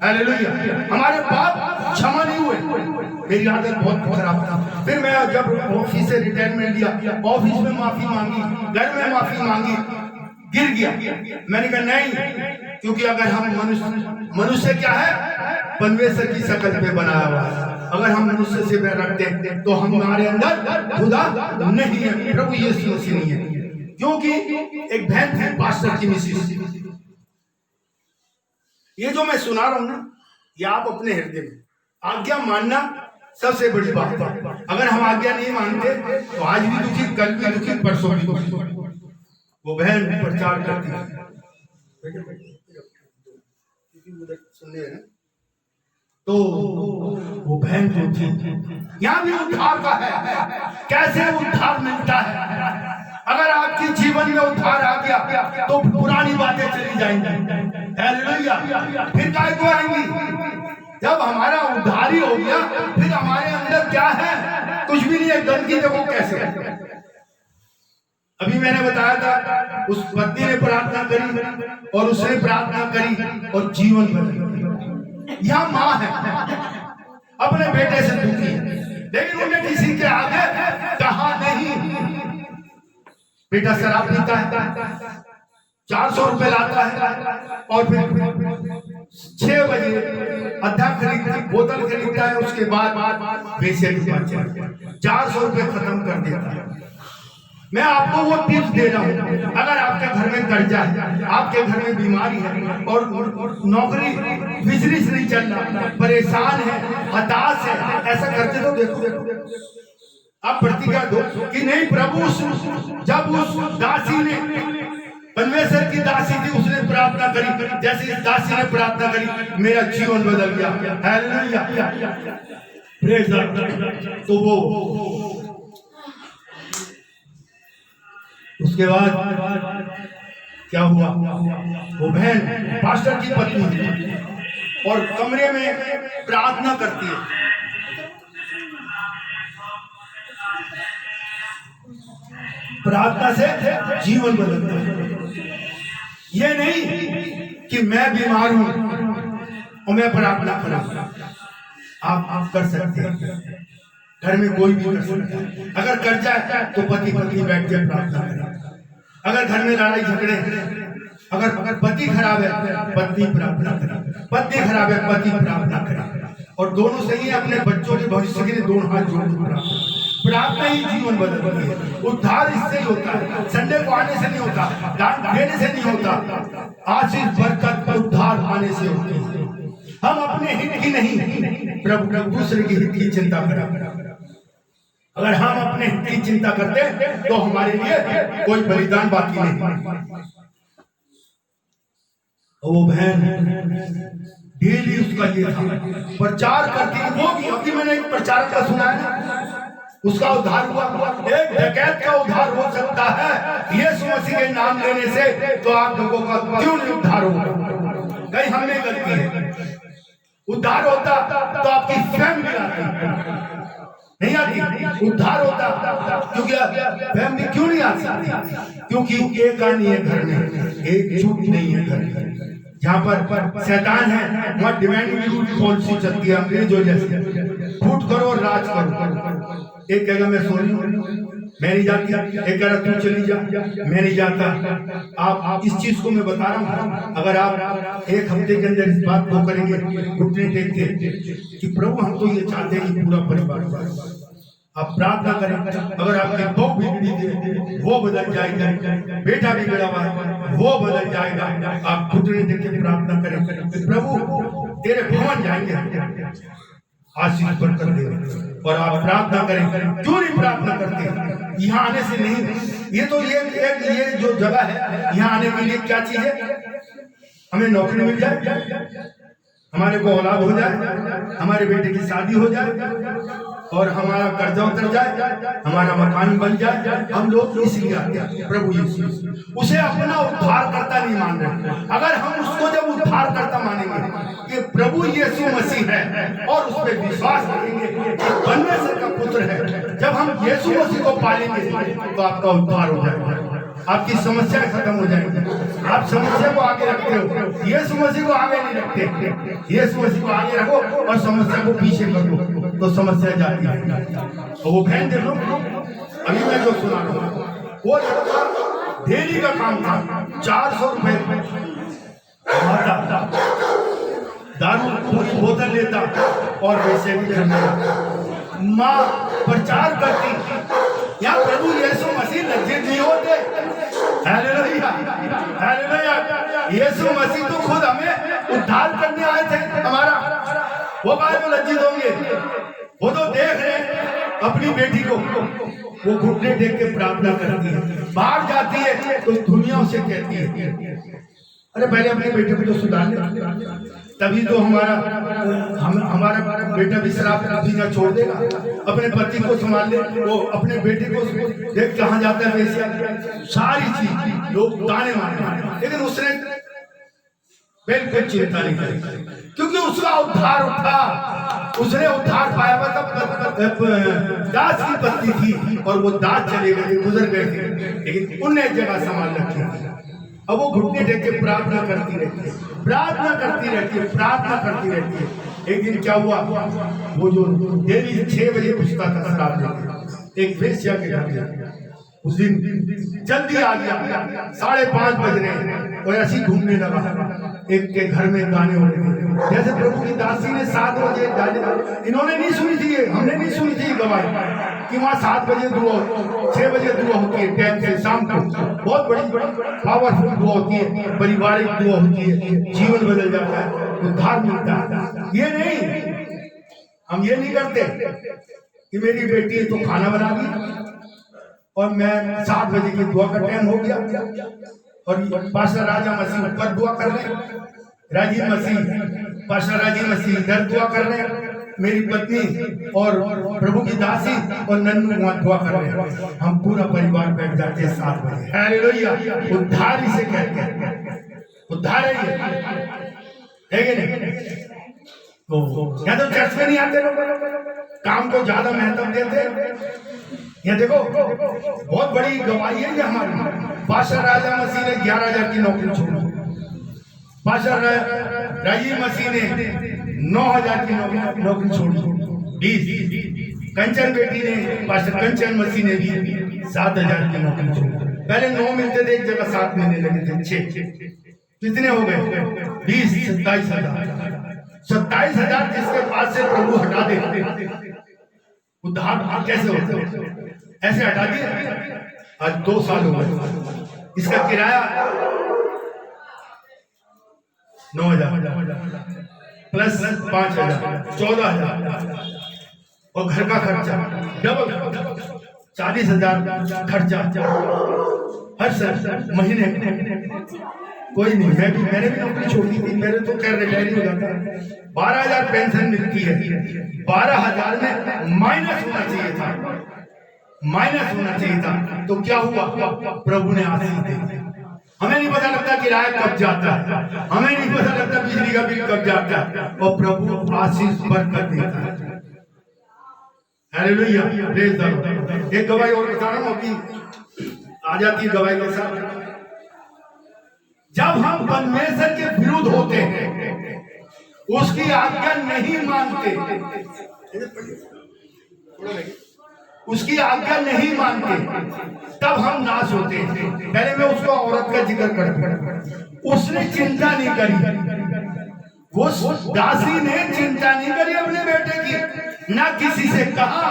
हालेलुया। हमारे पाप क्षमा नहीं हुए। मेरी आदत बहुत खराब था। फिर मैं जब ऑफिस से रिटायरमेंट लिया, ऑफिस में माफी मांगी, घर में माफी मांगी, गिर गया। मैंने कहा नहीं, क्योंकि अगर हम मनुष्य क्या है, परमेश्वर की शक्ल पे बनाया हुआ है। अगर हम मनुष्य से बैर रखते हैं तो हमारे अंदर खुदा नहीं है, प्रभु यीशु मसीह नहीं है। क्योंकि एक बहन थी पास्टर की मिसेस। ये जो मैं सुना रहा हूं ना, ये आप अपने हृदय में आज्ञा मानना सबसे बड़ी बात है। अगर हम आज्ञा नहीं मानते तो आज भी दुखी, कल भी दुखी, परसों भी दुखी। वो बहन प्रचार करती है, सुनने हैं तो वो बहन जो थी, यहाँ भी उद्धार का है। कैसे उद्धार मिलता है? अगर आपके जीवन में उद्धार आ गया तो पुरानी बातें चली जाएंगी। हालेलुया। फिर काय को आएंगी? जब हमारा उद्धार ही हो गया फिर हमारे अंदर क्या है? कुछ भी नहीं है। गंदगी देखो कैसे। अभी मैंने बताया था, उस पत्नी ने प्रार्थना करी और उसने प्रार्थना करी और जीवन बदल। यह माँ है, अपने बेटे से दुखी है, लेकिन उन्हें किसी के आगे कहा नहीं। बेटा शराब पीता है, 400 रुपए लाता है और फिर 6 बजे अद्धा खरीदता, बोतल खरीदता है, उसके बाद पैसे 400 रुपए खत्म कर देता है। मैं आपको वो टिप्स दे रहा हूँ। अगर आपके घर में कर्जा है, आपके घर में बीमारी है और नौकरी बिजनेस नहीं चल रहा, परेशान है, हताश है, ऐसा करते तो देखो आप प्रतिज्ञा दो कि नहीं प्रभु, जब उस दासी ने, परमेश्वर की दासी थी, उसने प्रार्थना करी, जैसे इस दासी ने प्रार्थना करी मेरा जीवन बदल गया। Hallelujah, praise God. तो वो उसके बाद क्या हुआ, वो बहन पास्टर की पत्नी थी और कमरे में प्रार्थना करती है। प्रार्थना से जीवन बदलता है। ये नहीं कि मैं बीमार हूं और मैं प्रार्थना करूं। आप कर सकते हैं, घर में कोई भी कर सकता है। अगर कर्जा है तो पति पत्नी बैठ के प्रार्थना करें। अगर घर में लड़ाई झगड़े, अगर पति खराब है पत्नी प्रार्थना करे, पत्नी खराब है पति प्रार्थना करे, और दोनों सही है अपने बच्चों के भविष्य के लिए दोनों हाथ जोड़ के प्रार्थना ही जीवन बदलती है। उद्धार इससे ही होता है, संडे को आने से नहीं होता, दान देने से नहीं होता। आशीष बरकत उद्धार पाने से होती है। हम अपने हित की नहीं, प्रभु दूसरे के हित की चिंता करें। अगर हम अपने हित की चिंता करते तो हमारे लिए कोई बलिदान बाकी नहीं। वो बहन डेली उसका ये था, प्रचार करती, वो भी अभी मैंने एक प्रचारक का सुना है, उसका उद्धार हुआ। एक डकैत का उद्धार हो सकता है यीशु मसीह के नाम लेने से, तो आप लोगों का क्यों नहीं उद्धार होगा? कहीं हमने गलती है? उद्धार होता तो आपकी फैमिली आती, नहीं आती। उद्धार होता क्योंकि फैमिली क्यों नहीं आती? क्योंकि एक नहीं है घर में, एकजुट नहीं है घर में। जहाँ पर शैतान है वहाँ डिवाइन पॉलिसी चलती है, अंग्रेजों जैसे, फूट करो और राज करो। एक कहेगा मैं सो रही हूँ, मैं नहीं जाती, एक कह रहा तू चली जा, मैं नहीं जाता। आप इस चीज को मैं बता रहा हूँ, अगर आप एक हफ्ते के अंदर इस बात को करेंगे, घुटने टेक के कि प्रभु हम तो ये चाहते हैं कि पूरा परिवार, आप प्रार्थना करें। अगर आपकी बहू बिगड़ी है वो बदल जाएगा, बेटा बिगड़ा हुआ है वो बदल जाएगा। आप घुटने टेक के प्रार्थना करें कि प्रभु तेरे भवन जाएंगे, आशीष बरकत दे। और आप प्रार्थना करें, क्यों नहीं प्रार्थना करते? यहाँ आने से नहीं, ये तो ये जो जगह है, यहाँ आने के लिए क्या चीज है? हमें नौकरी मिल जाए, हमारे को औलाद हो जाए, हमारे बेटे की शादी हो जाए और हमारा कर्जा उतर जाए, हमारा मकान बन जाए। हम लोग इसलिए आते हैं प्रभु यीशु, उसे अपना उद्धार करता नहीं मान रहे। अगर हम उसको जब उद्धार करता मानेंगे कि प्रभु यीशु मसीह है और उस पर विश्वास करेंगे कि परमेश्वर का पुत्र है, जब हम यीशु मसीह को पालेंगे तो आपका उद्धार हो जाएगा, आपकी समस्या खत्म हो जाएगी। आप समस्या को आगे रखते हो, यीशु मसीह को आगे नहीं रखते। यीशु मसीह को आगे रखो और समस्या को पीछे कर दो तो समस्या जाती है। तो वो बहन देखो, अभी मैं जो सुना रहा हूँ, वो डेली का काम था, 400 रुपए कमाता, दारू पूरी बोतल लेता और वैसे भी घर में माँ प्रचार करती। यहाँ प्रभु यीशु मसीह लज्जित नहीं होते। Hallelujah, hallelujah. यीशु मसीह तो खुद हमें उद्धार करने आए थे हमारा, वो बात में लज्जित होंगे? वो तो देख रहे अपनी बेटी को, वो घुटने देख के प्रार्थना करती है, बाहर जाती है तो दुनिया उसे कहती है अरे पहले अपने बेटे को तो सुधार ले, तभी तो हमारा बेटा भी शराब पीना छोड़ देगा, अपने पति को संभाल ले, वो अपने बेटे को देख कहाँ जाता है वैसे सारी चीज लोग ताने मारे, लेकिन उसने बिल्कुल चिंता नहीं करी क्योंकि उसका उद्धार उठा, उसने उद्धार पाया हुआ। तब दास की पत्नी थी और वो दास चले गए, गुजर गए थे, लेकिन उनने एक जगह संभाल रखी। अब वो घुटने टेक के प्रार्थना करती रहती है, प्रार्थना करती रहती है, प्रार्थना करती रहती है। एक दिन क्या हुआ, वो जो डेली 6 बजे पूछता था शराब लेके, एक वेश्या के घर गया। उस दिन जल्दी आ गया, 5:30 बज रहे और ऐसी घूमने लगा। एक के घर में गाने हो रहे थे, जैसे प्रभु की दासी ने 7 बजे डाले, इन्होंने नहीं सुनी थी, हमने नहीं सुनी थी गवाही कि वहाँ 7 बजे दुआ, 6 बजे दुआ होती है, टाइम से शाम को बहुत बड़ी पावरफुल दुआ होती है, पारिवारिक दुआ होती है, जीवन बदल जाता है, उद्धार मिलता है। ये नहीं, हम ये नहीं करते कि मेरी बेटी तो खाना बना दी और मैं 7 बजे की दुआ का टाइम हो गया और पास्टर राजा मसीह ऊपर दुआ कर रहे, राजीव मसीह, पास्टर राजीव मसीह इधर दुआ कर रहे, मेरी पत्नी और प्रभु की दासी और नन्नू वहाँ दुआ कर रहे, हम पूरा परिवार बैठ जाते हैं 7 बजे। हालेलुया, उद्धार इसे कहते हैं, उद्धार है कि नहीं? या तो चर्च में नहीं आते लोग, काम को ज्यादा महत्व देते। ये देखो बहुत बड़ी गवाही है ये हमारी। पास्टर राजा मसीह ने 11,000 की नौकरी छोड़ी, पास्टर राजीव मसीह ने 9,000 की नौकरी छोड़ी, 20 कंचन बेटी ने, पास्टर कंचन मसीह ने भी 7,000 की नौकरी छोड़ी। पहले 9 मिलते थे, एक जगह 7 मिलने लगे थे, 6 कितने हो गए? 20, 27,000। 27,000 जिसके पास से प्रभु हटा दे, उद्धार कैसे होता? ऐसे हटा दिए। आज 2 साल हो गए, इसका किराया 9,000 प्लस 5,000 14,000 और घर का खर्चा डबल 40,000 खर्चा हर साल महीने। कोई नहीं, मैंने भी नौकरी छोड़ी थी, मेरे तो खैर रिटायर हो जाता है। 12,000 पेंशन मिलती है, 12,000 में माइनस होना चाहिए था, माइनस होना चाहिए था। तो क्या हुआ, प्रभु ने आशीष दी। हमें नहीं पता लगता किराया कब जाता है, हमें नहीं पता लगता बिजली का बिल कब जाता है, और प्रभु आशीष बरकत देता है। Hallelujah, praise the Lord. एक गवाही और बता रहा हूं, अभी आ जाती है गवाही के साथ। जब हम परमेश्वर के विरुद्ध होते हैं, उसकी आज्ञा नहीं मानते, उसकी आज्ञा नहीं मानते, तब हम नाश होते हैं। पहले मैं उसको औरत का जिक्र करता। उसने चिंता नहीं करी, वो दासी ने चिंता नहीं करी अपने बेटे की, ना किसी से कहा,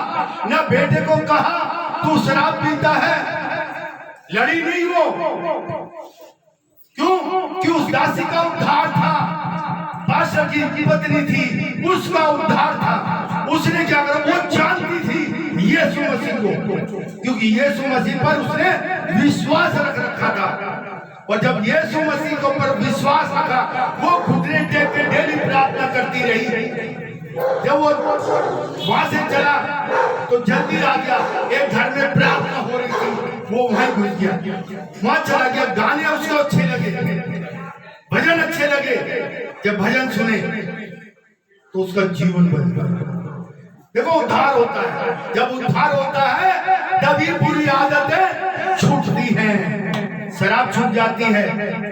ना बेटे को कहा तू शराब पीता है, लड़ी नहीं वो। क्यों? कि उस दासी का उद्धार था, पास्टर की पत्नी थी, उसका उद्धार था। उसने क्या करा, वो जानती थी यीशु मसीह को, क्योंकि यीशु मसीह पर उसने विश्वास रख रखा था। और जब यीशु मसीह के ऊपर विश्वास रखा, वो घुटने टेक के डेली प्रार्थना करती रही। जब वो वहां से चला तो जल्दी आ गया, एक घर में प्रार्थना हो रही थी, वो वहां घुस गया, वहां चला गया। गाने उसको अच्छे लगे, भजन अच्छे लगे। जब भजन सुने तो उसका जीवन बदल गया। देखो, उद्धार होता है, जब उद्धार होता है तभी बुरी आदतें छूटती हैं। शराब छूट जाती है,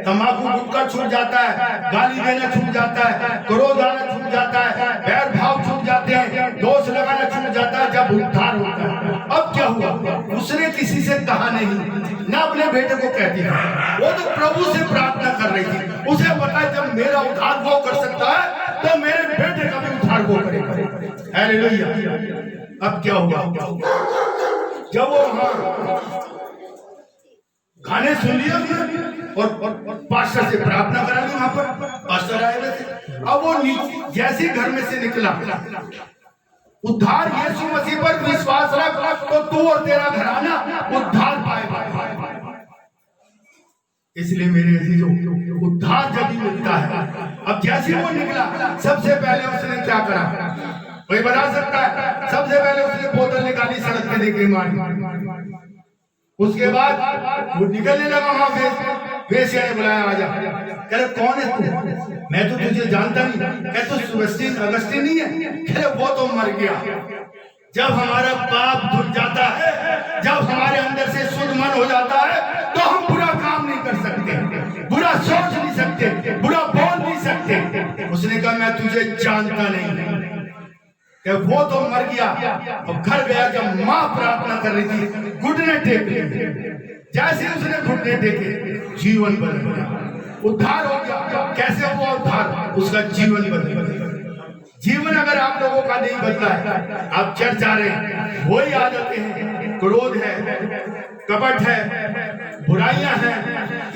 तंबाकू गुटखा छूट जाता है, गाली देना छूट जाता है, क्रोध आना छूट जाता है, बैर भाव छूट जाते हैं, दोष लगाना छूट जाता है, जब उद्धार होता है। अब क्या हुआ, उसने किसी से कहा नहीं, ना अपने बेटे को कहती है, वो तो प्रभु से प्रार्थना कर रही थी। उसे पता है जब मेरा उद्धार वो कर सकता है तो मेरे बेटे का भी उद्धार वो करेगा। हालेलुया। अब क्या हुआ, जब वो गाने सुन लिए और पास्टर से प्रार्थना करा ली, वहां पर पास्टर आए हुए थे। अब वो जैसे घर में से निकला, उद्धार यीशु मसीह पर विश्वास रख तो तू और तेरा घराना उद्धार पाएगा। इसलिए मेरे अजीजों, उद्धार जब भी मिलता है, अब जैसे वो निकला, सबसे पहले उसने क्या करा, कोई बता सकता है? सबसे पहले उसने बोतल निकाली, सड़क पे देके मारी। उसके बाद वो निकलने लगा, वहां वेश्या ने बुलाया, आजा। कह रहे कौन है तू? मैं तो तुझे जानता नहीं। कह तू सुबस्टीन अगस्टीन नहीं है? कह रहे वो तो मर गया। जब हमारा पाप धुल जाता है, जब हमारे अंदर से शुद्ध मन हो जाता है, तो हम बुरा काम नहीं कर सकते, बुरा सोच नहीं सकते, बुरा बोल नहीं सकते। उसने कहा मैं तुझे जानता नहीं। वो तो मर गया। अब घर गया, जब माँ प्रार्थना कर रही थी, घुटने टेक, जैसे उसने घुटने टेके, जीवन बदल गया, उद्धार हो गया। कैसे हुआ उद्धार? उसका जीवन बदल गया। जीवन अगर आप लोगों का नहीं बदला है, आप चढ़ जा रहे हैं, वही आदतें हैं, क्रोध है, कपट है, बुराइयां हैं,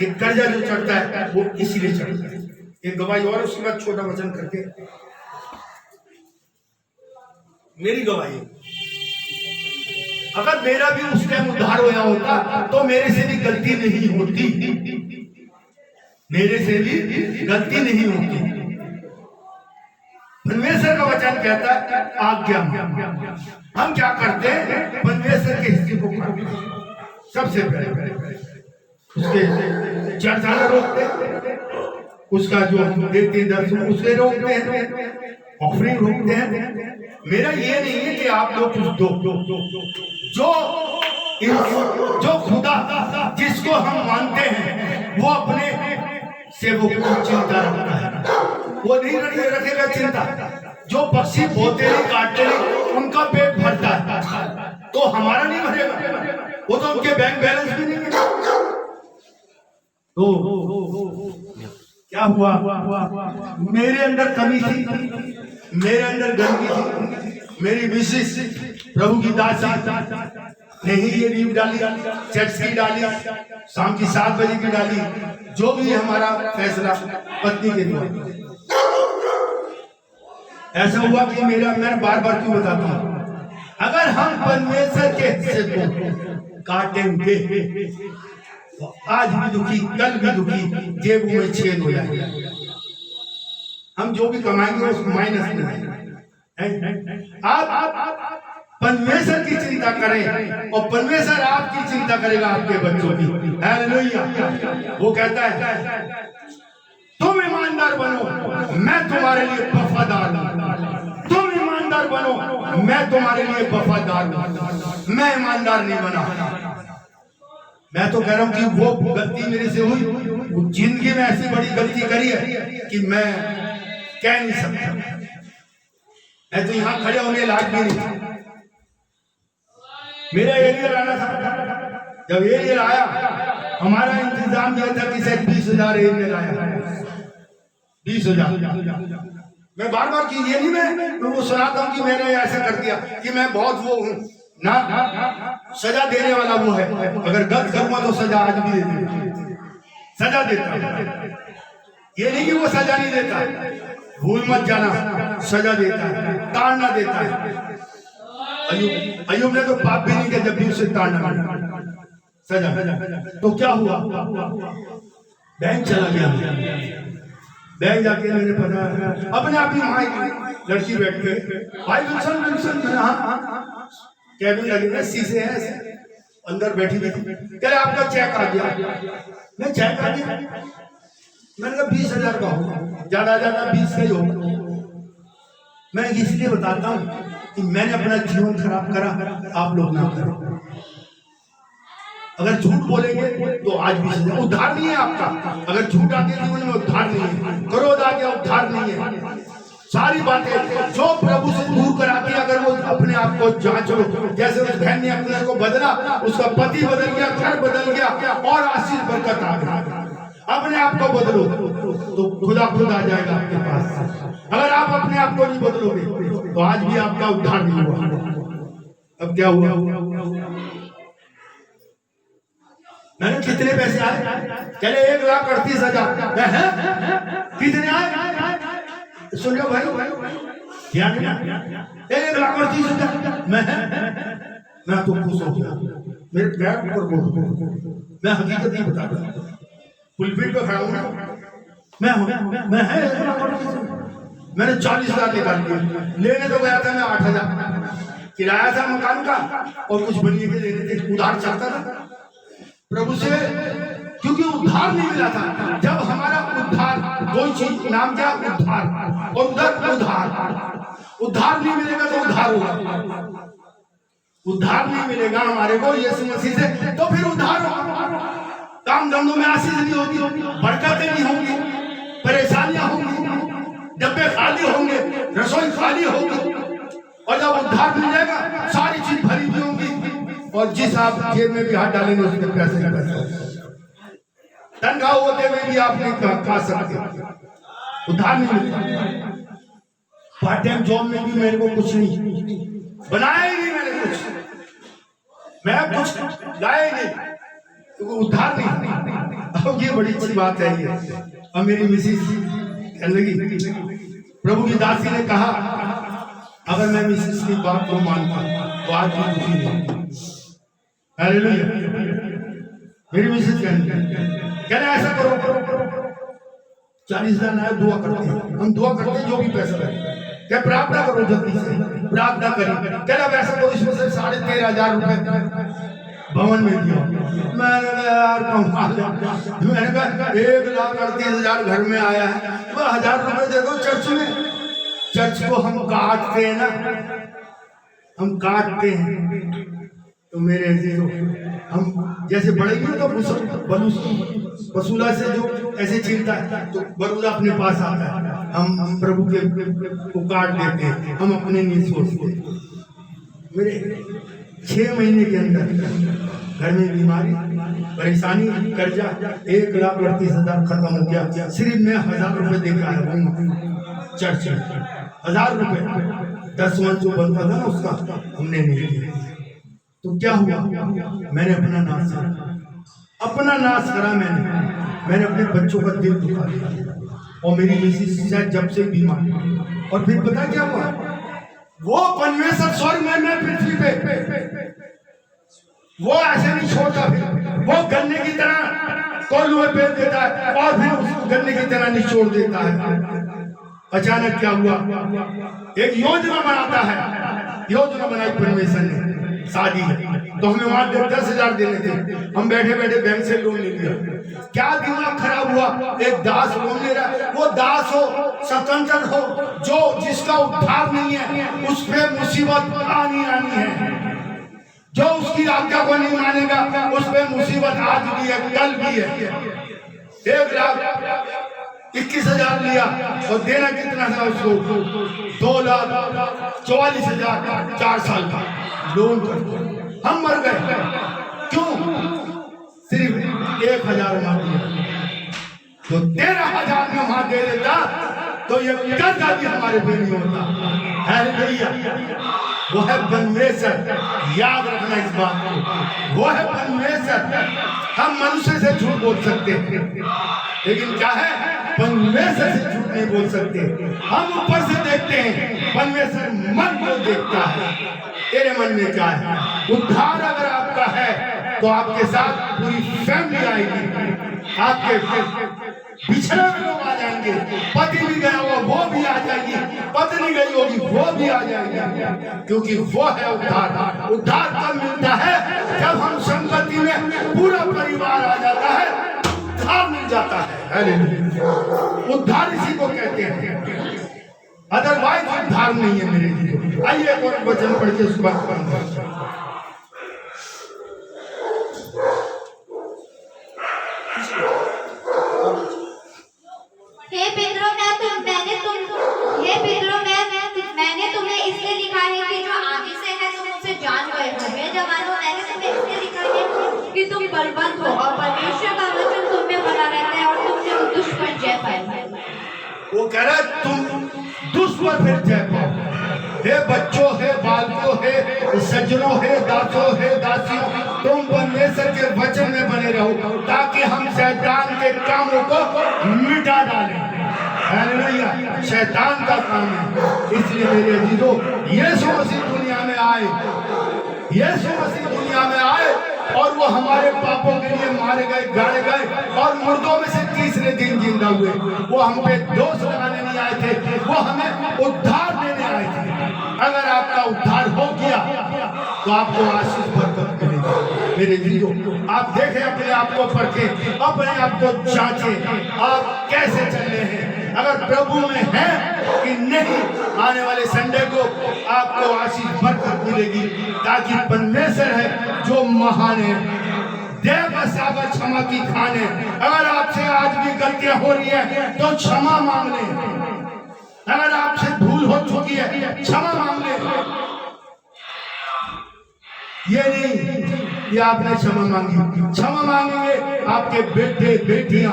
ये कर्जा जो चढ़ता है वो इसीलिए चढ़ता है। एक गवाही और उसके बाद छोटा वचन करके मेरी गवाही, अगर मेरा भी उस टाइम उद्धार होया होता तो मेरे से भी गलती नहीं होती, मेरे से भी गलती नहीं होती। परमेश्वर का वचन कहता है आज्ञा, हम क्या करते हैं? परमेश्वर के हिस्से को करते हैं। सबसे पहले उसके चर्चा रोकते हैं, उसका जो देते दर्शन उसे रोकते हैं, ऑफरिंग रोकते हैं। मेरा ये नहीं है कि आप लोग कुछ दो, जो खुदा जिसको हम मानते हैं वो अपने सेवकों की चिंता रखता है, वो नहीं रखेगा चिंता। जो पक्षी बोते नहीं, काटते नहीं, उनका पेट भरता है, तो हमारा नहीं भरेगा। वो तो उनके बैंक बैलेंस भी नहीं है। तो क्या हुआ? मेरे अंदर कमी थी, मेरे अंदर गंदगी थी। मेरी मिसेस प्रभु की दासी नहीं ये नींव डाली, चर्च की डाली, शाम की 7 बजे की डाली, जो भी हमारा फैसला पत्नी के द्वारा। ऐसा हुआ कि मैं बार बार क्यों बताता हूं, अगर हम परमेश्वर के हिस्से को काटेंगे तो आज भी दुखी, कल भी दुखी, जेब में छेद हो जाएगा। हम जो भी कमाएंगे उसको माइनस में है। आप परमेश्वर की चिंता करें और परमेश्वर आपकी चिंता करेगा, आपके बच्चों की। हालेलुया। वो कहता है तुम ईमानदार बनो, मैं तुम्हारे लिए वफादार हूं। तुम ईमानदार बनो, मैं तुम्हारे लिए वफादार हूं। मैं ईमानदार नहीं बना। मैं तो कह रहा हूं कि वो गलती मेरे से हुई, वो जिंदगी में ऐसी बड़ी गलती करी है कि मैं कह नहीं सकता। मैं तो यहां खड़े होने लायक भी नहीं। मेरा एरियर आना था, जब एरियर आया हमारा इंतजाम यह था कि शायद 20,000 एरियर आया, 20,000। मैं बार बार की ये नहीं, मैं वो सुनाता हूँ कि मैंने ऐसा कर दिया कि मैं बहुत वो हूँ ना, सजा देने वाला वो है। अगर गलत करूंगा तो सजा आज भी देती, सजा देता है। ये नहीं कि वो सजा नहीं देता, भूल मत जाना, सजा देता है, ताड़ना देता है। अय्यूब ने तो पाप भी नहीं किया जब भी उसे ताड़ना सजा। तो क्या हुआ, बैंक चला गया। बैंक जाके मैंने पता अपने आप ही वहां लड़की बैठ के, भाई विल्सन विल्सन, कैबिन लगे शीशे हैं, अंदर बैठी हुई थी। कह रहे आपका चेक आ गया। मैं चेक आ गया, मैंने कहा 20,000 का होगा, ज्यादा 20 का ही होगा। मैं इसलिए बताता हूँ कि मैंने अपना जीवन खराब करा, आप लोग ना करो। अगर झूठ बोलेंगे तो आज भी सजा। उद्धार नहीं है आपका, अगर झूठ आ गया जीवन में उद्धार नहीं है, क्रोध आ गया उद्धार नहीं है। सारी बातें जो प्रभु से दूर कराती, अगर वो अपने आप को जांच लो, जैसे उस बहन ने अपने को बदला, उसका पति बदल गया, घर बदल गया और आशीष बरकत आ गया। अपने आप को बदलो तो खुदा खुद आ जाएगा आपके पास। अगर आप अपने आप को नहीं बदलोगे तो आज भी आपका उद्धार नहीं हुआ। अब क्या हुआ, मैंने कितने पैसे आए, चले 1,38,000। कितने आए सुन लो भाई, क्या 1,38,000। मैं तो खुश हो गया, मेरे पैर ऊपर बोल, मैं हकीकत नहीं बताता, पुलपिट पे खड़ा हूं मैं है। मैंने 40,000 निकाल दिए। लेने तो गया था मैं 8,000, किराया था मकान का और कुछ बनिए के लेने थे, उधार चाहता था प्रभु से, क्योंकि उद्धार नहीं मिला था। जब हमारा उद्धार, कोई चीज नाम क्या, उद्धार, और उधर उद्धार नहीं मिलेगा तो उद्धार होगा। उद्धार नहीं मिलेगा हमारे को यीशु मसीह से तो फिर उद्धार होगा। काम धंधों में आशीष नहीं होगी, बरकतें नहीं होंगी, परेशानियां होंगी, डब्बे खाली होंगे, रसोई खाली होगी। और जब उद्धार मिल जाएगा सारी चीज भरी हुई होंगी, और जिस आप जेब में भी हाथ डालेंगे उसमें पैसे ही पैसे। तनख्वाह होते हुए भी आप नहीं खा सकते, उधार नहीं मिलता। पार्ट टाइम जॉब में भी मेरे को कुछ नहीं बनाया ही नहीं, मैंने मैं कुछ लाया ही नहीं, तो उधार नहीं। अब ये बड़ी अच्छी बात है ये। अब मेरी मिसेज कहने लगी, प्रभु की दासी ने कहा अगर मैं मिसेज की बात को मानता तो आज भी दुखी नहीं। हालेलुया। मेरी मिसेज कहने ऐसा करो, 40,000 ना दुआ करते हैं, हम दुआ करते हैं जो भी पैसा लगे, क्या प्रार्थना करो जल्दी से, प्रार्थना करें। क्या वैसा करो, इसमें से 13,500 रुपए भवन में दिया। मैंने कहा यार कमाल है। मैंने कहा 1,38,000 घर में आया है, तो 1,000 रुपए दे दो चर्च में। चर्च को हम काटते हैं ना, हम काटते हैं। तो मेरे हम जैसे बढ़ेंगे तो वसूला से जो ऐसे छीनता है तो बरूदा अपने पास आता है, हम प्रभु के को काट देते हैं, हम अपने नहीं सोचते। मेरे 6 महीने के अंदर घर में बीमारी, परेशानी, कर्जा 1,38,000 खत्म हो गया। सिर्फ मैं 1,000 रुपए देखा है चर्च में, 1,000 रुपए 10 मन जो बनता था ना उसका हमने नहीं दिया। तो क्या हुआ? मैंने अपना नाश करा मैंने अपने बच्चों का दिल दुखा दिया और मेरी मिसेस शायद जब से बीमार। और फिर पता क्या हुआ? वो परमेश्वर स्वर्ग में, मैं पृथ्वी पे, वो ऐसे नहीं छोड़ता। फिर वो गन्ने की तरह कोल्हू में फेंक देता है और फिर उसको गन्ने की तरह निचोड़ देता है। अचानक क्या हुआ? एक योजना बनाता है। योजना बनाई परमेश्वर ने, शादी है तो हमें वहां 10,000 देने थे। हम बैठे बैठे बैंक से लोन ले लिया। क्या दिमाग खराब हुआ? एक दास लोन ले रहा। वो दास हो, स्वतंत्र हो, जो जिसका उद्धार नहीं है उस पे मुसीबत आनी है। जो उसकी आज्ञा को नहीं मानेगा उस पे मुसीबत आज भी है, कल भी है। 1,21,000 लिया और देना कितना था उसको? 2,44,000 4 साल का लोन कर। हम मर गए। क्यों? सिर्फ 1,000 मार दिया। तो 13,000 में वहां दे देता तो ये कर्जा भी हमारे पे नहीं होता है। भैया वो है परमेश्वर, याद रखना इस बात को। वो है परमेश्वर। हम मनुष्य से झूठ बोल सकते हैं लेकिन क्या है? परमेश्वर से झूठ नहीं बोल सकते। हम ऊपर से देखते हैं, परमेश्वर मन को देखता है। तेरे मन में क्या है? उद्धार अगर आपका है तो आपके साथ पूरी फैमिली आएगी। आपके बिछड़े हुए लोग आ जाएंगे। पति भी गया हुआ वो भी आ जाएगी, पत्नी गई होगी वो भी आ जाएगी, क्योंकि वो है उद्धार। उद्धार कब मिलता है? जब हम संगति में पूरा परिवार आ जाता है, उद्धार मिल जाता है। उद्धार इसी को कहते हैं, अदरवाइज उद्धार नहीं है मेरे लिए। आइए एक और वचन पढ़ के उस बात पर। मैंने तुम्हें इसलिए लिखा है कि जो आदि से है तुम उसे जान गए हो। मैं जवानों, मैंने तुम्हें इसलिए लिखा है कि तुम बलवंत हो और परमेश्वर का वचन तुम में बना रहता है और तुम जो दुश्मन जय पाए। वो कह रहा है तुम दुश्मन फिर जय पाओ। हे बच्चों, हे बालकों, हे सज्जनों, हे दासों, हे दासियों, तुम परमेश्वर के वचन में बने रहो ताकि हम शैतान के कामों को मिटा डालें। हालेलुया। शैतान का काम है। इसलिए मेरे अजीजों, यीशु मसीह दुनिया में आए, यीशु मसीह दुनिया में आए और वो हमारे पापों के लिए मारे गए, गाड़े गए और मुर्दों में से तीसरे दिन जिंदा हुए। वो हम पे दोष लगाने नहीं आए थे, वो हमें उद्धार देने आए थे। अगर आपका उद्धार हो गया तो आपको आशीष बरकत मिलेगी। मेरे जीजों, आप देखें, अपने आप को परखें, अपने आप को जांचें, आप कैसे चल रहे हैं, अगर प्रभु में हैं कि नहीं। आने वाले संडे को आपको आशीष बरकत मिलेगी, ताकि परमेश्वर है जो महान है, देव का सागर क्षमा की खान है। अगर आपसे आज भी गलतियां हो रही है तो क्षमा मांग लें। अगर आपसे भूल हो चुकी है, क्षमा मांग लें। ये नहीं कि आपने क्षमा मांगी। क्षमा मांगेंगे आपके बेटे बेटियां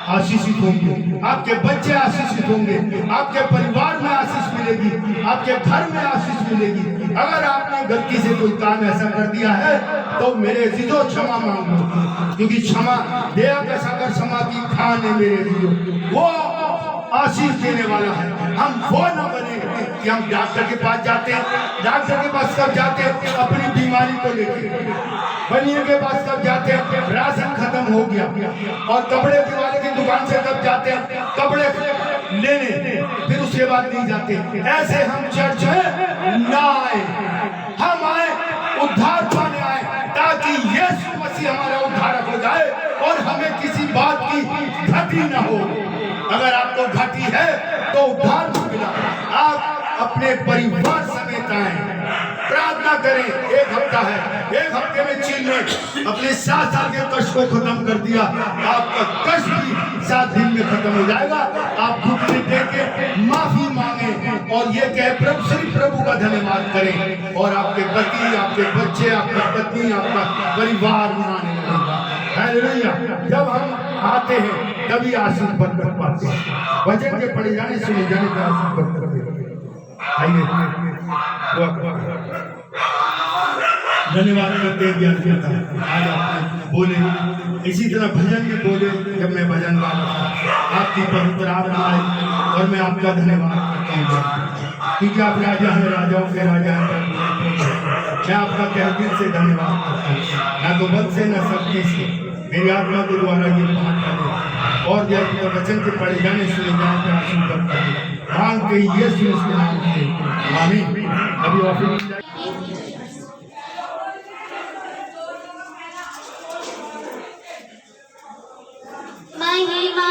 आशीषित होंगे, आपके बच्चे आशीषित होंगे, आपके परिवार में आशीष मिलेगी, आपके घर में आशीष मिलेगी। अगर आपने गलती से कोई काम ऐसा कर दिया है तो मेरे जीजो क्षमा मांगो, क्योंकि क्षमा दया का सागर क्षमा की खान है। मेरे जीजो वो आशीष देने वाला है। हम वो न बने कि हम डॉक्टर के पास जाते हैं, डॉक्टर के पास कब जाते हैं? अपनी बीमारी को लेकर। बनिए के पास कब जाते हैं? राशन खत्म हो गया। और कपड़े वाले की दुकान से कब जाते हैं? कपड़े लेने, फिर उसके बाद नहीं जाते। ऐसे हम चर्च में ना आए, हम आए उद्धार पाने आए, ताकि यीशु मसीह हमारा उद्धारक हो जाए और हमें किसी बात की घटी न हो। अगर आपको घटी है तो उद्धार नहीं मिला। आप अपने परिवार समेत आए, प्रार्थना करें। एक हफ्ता है, एक हफ्ते में चीन ने अपने 7 साल के कष्ट को खत्म कर दिया। आपका कष्ट भी 7 दिन में खत्म हो जाएगा। आप घुटने टेके माफी मांगे और ये कहे प्रभु, श्री प्रभु का धन्यवाद करें, और आपके पति, आपके बच्चे, आपकी पत्नी, आपका परिवार आने लगेगा। हालेलुया। जब हम आते हैं तभी आशीष बरकत पाते हैं। वचन के पढ़े जाने सुने जाने का आशीष बरकत। आइए धन्यवाद करते हैं ज्ञान पिता। आज आप बोले इसी तरह भजन में बोले, जब मैं भजन गा रहा था आपकी पवित्र आत्मा आई और मैं आपका धन्यवाद करता हूँ क्योंकि आप राजा हैं, राजाओं के राजा हैं। मैं आपका तहे दिल से धन्यवाद करता हूँ, ना तो बल से न शक्ति से, मेरी आत्मा के द्वारा ये पाठ करें और जब वचन के पढ़े जाने सुने जाने का आशीर्वाद करें मांग के यीशु के नाम से आमीन। अभी ऑफिस महिमा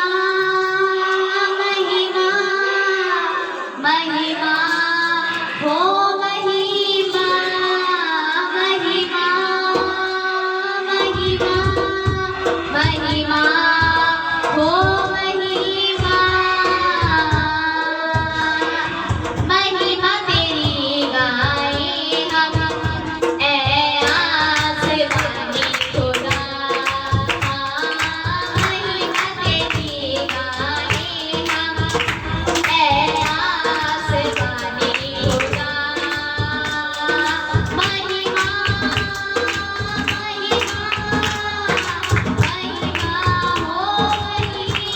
महिमा महिमा हो महिमा महिमा महिमा महिमा हो महिमा महिमा तेरी गाए हम ए आसमानी खुदा महिमा तेरी गाए हम ए आसमानी खुदा महिमा महिमा महिमा हो महिमा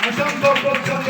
असंख्य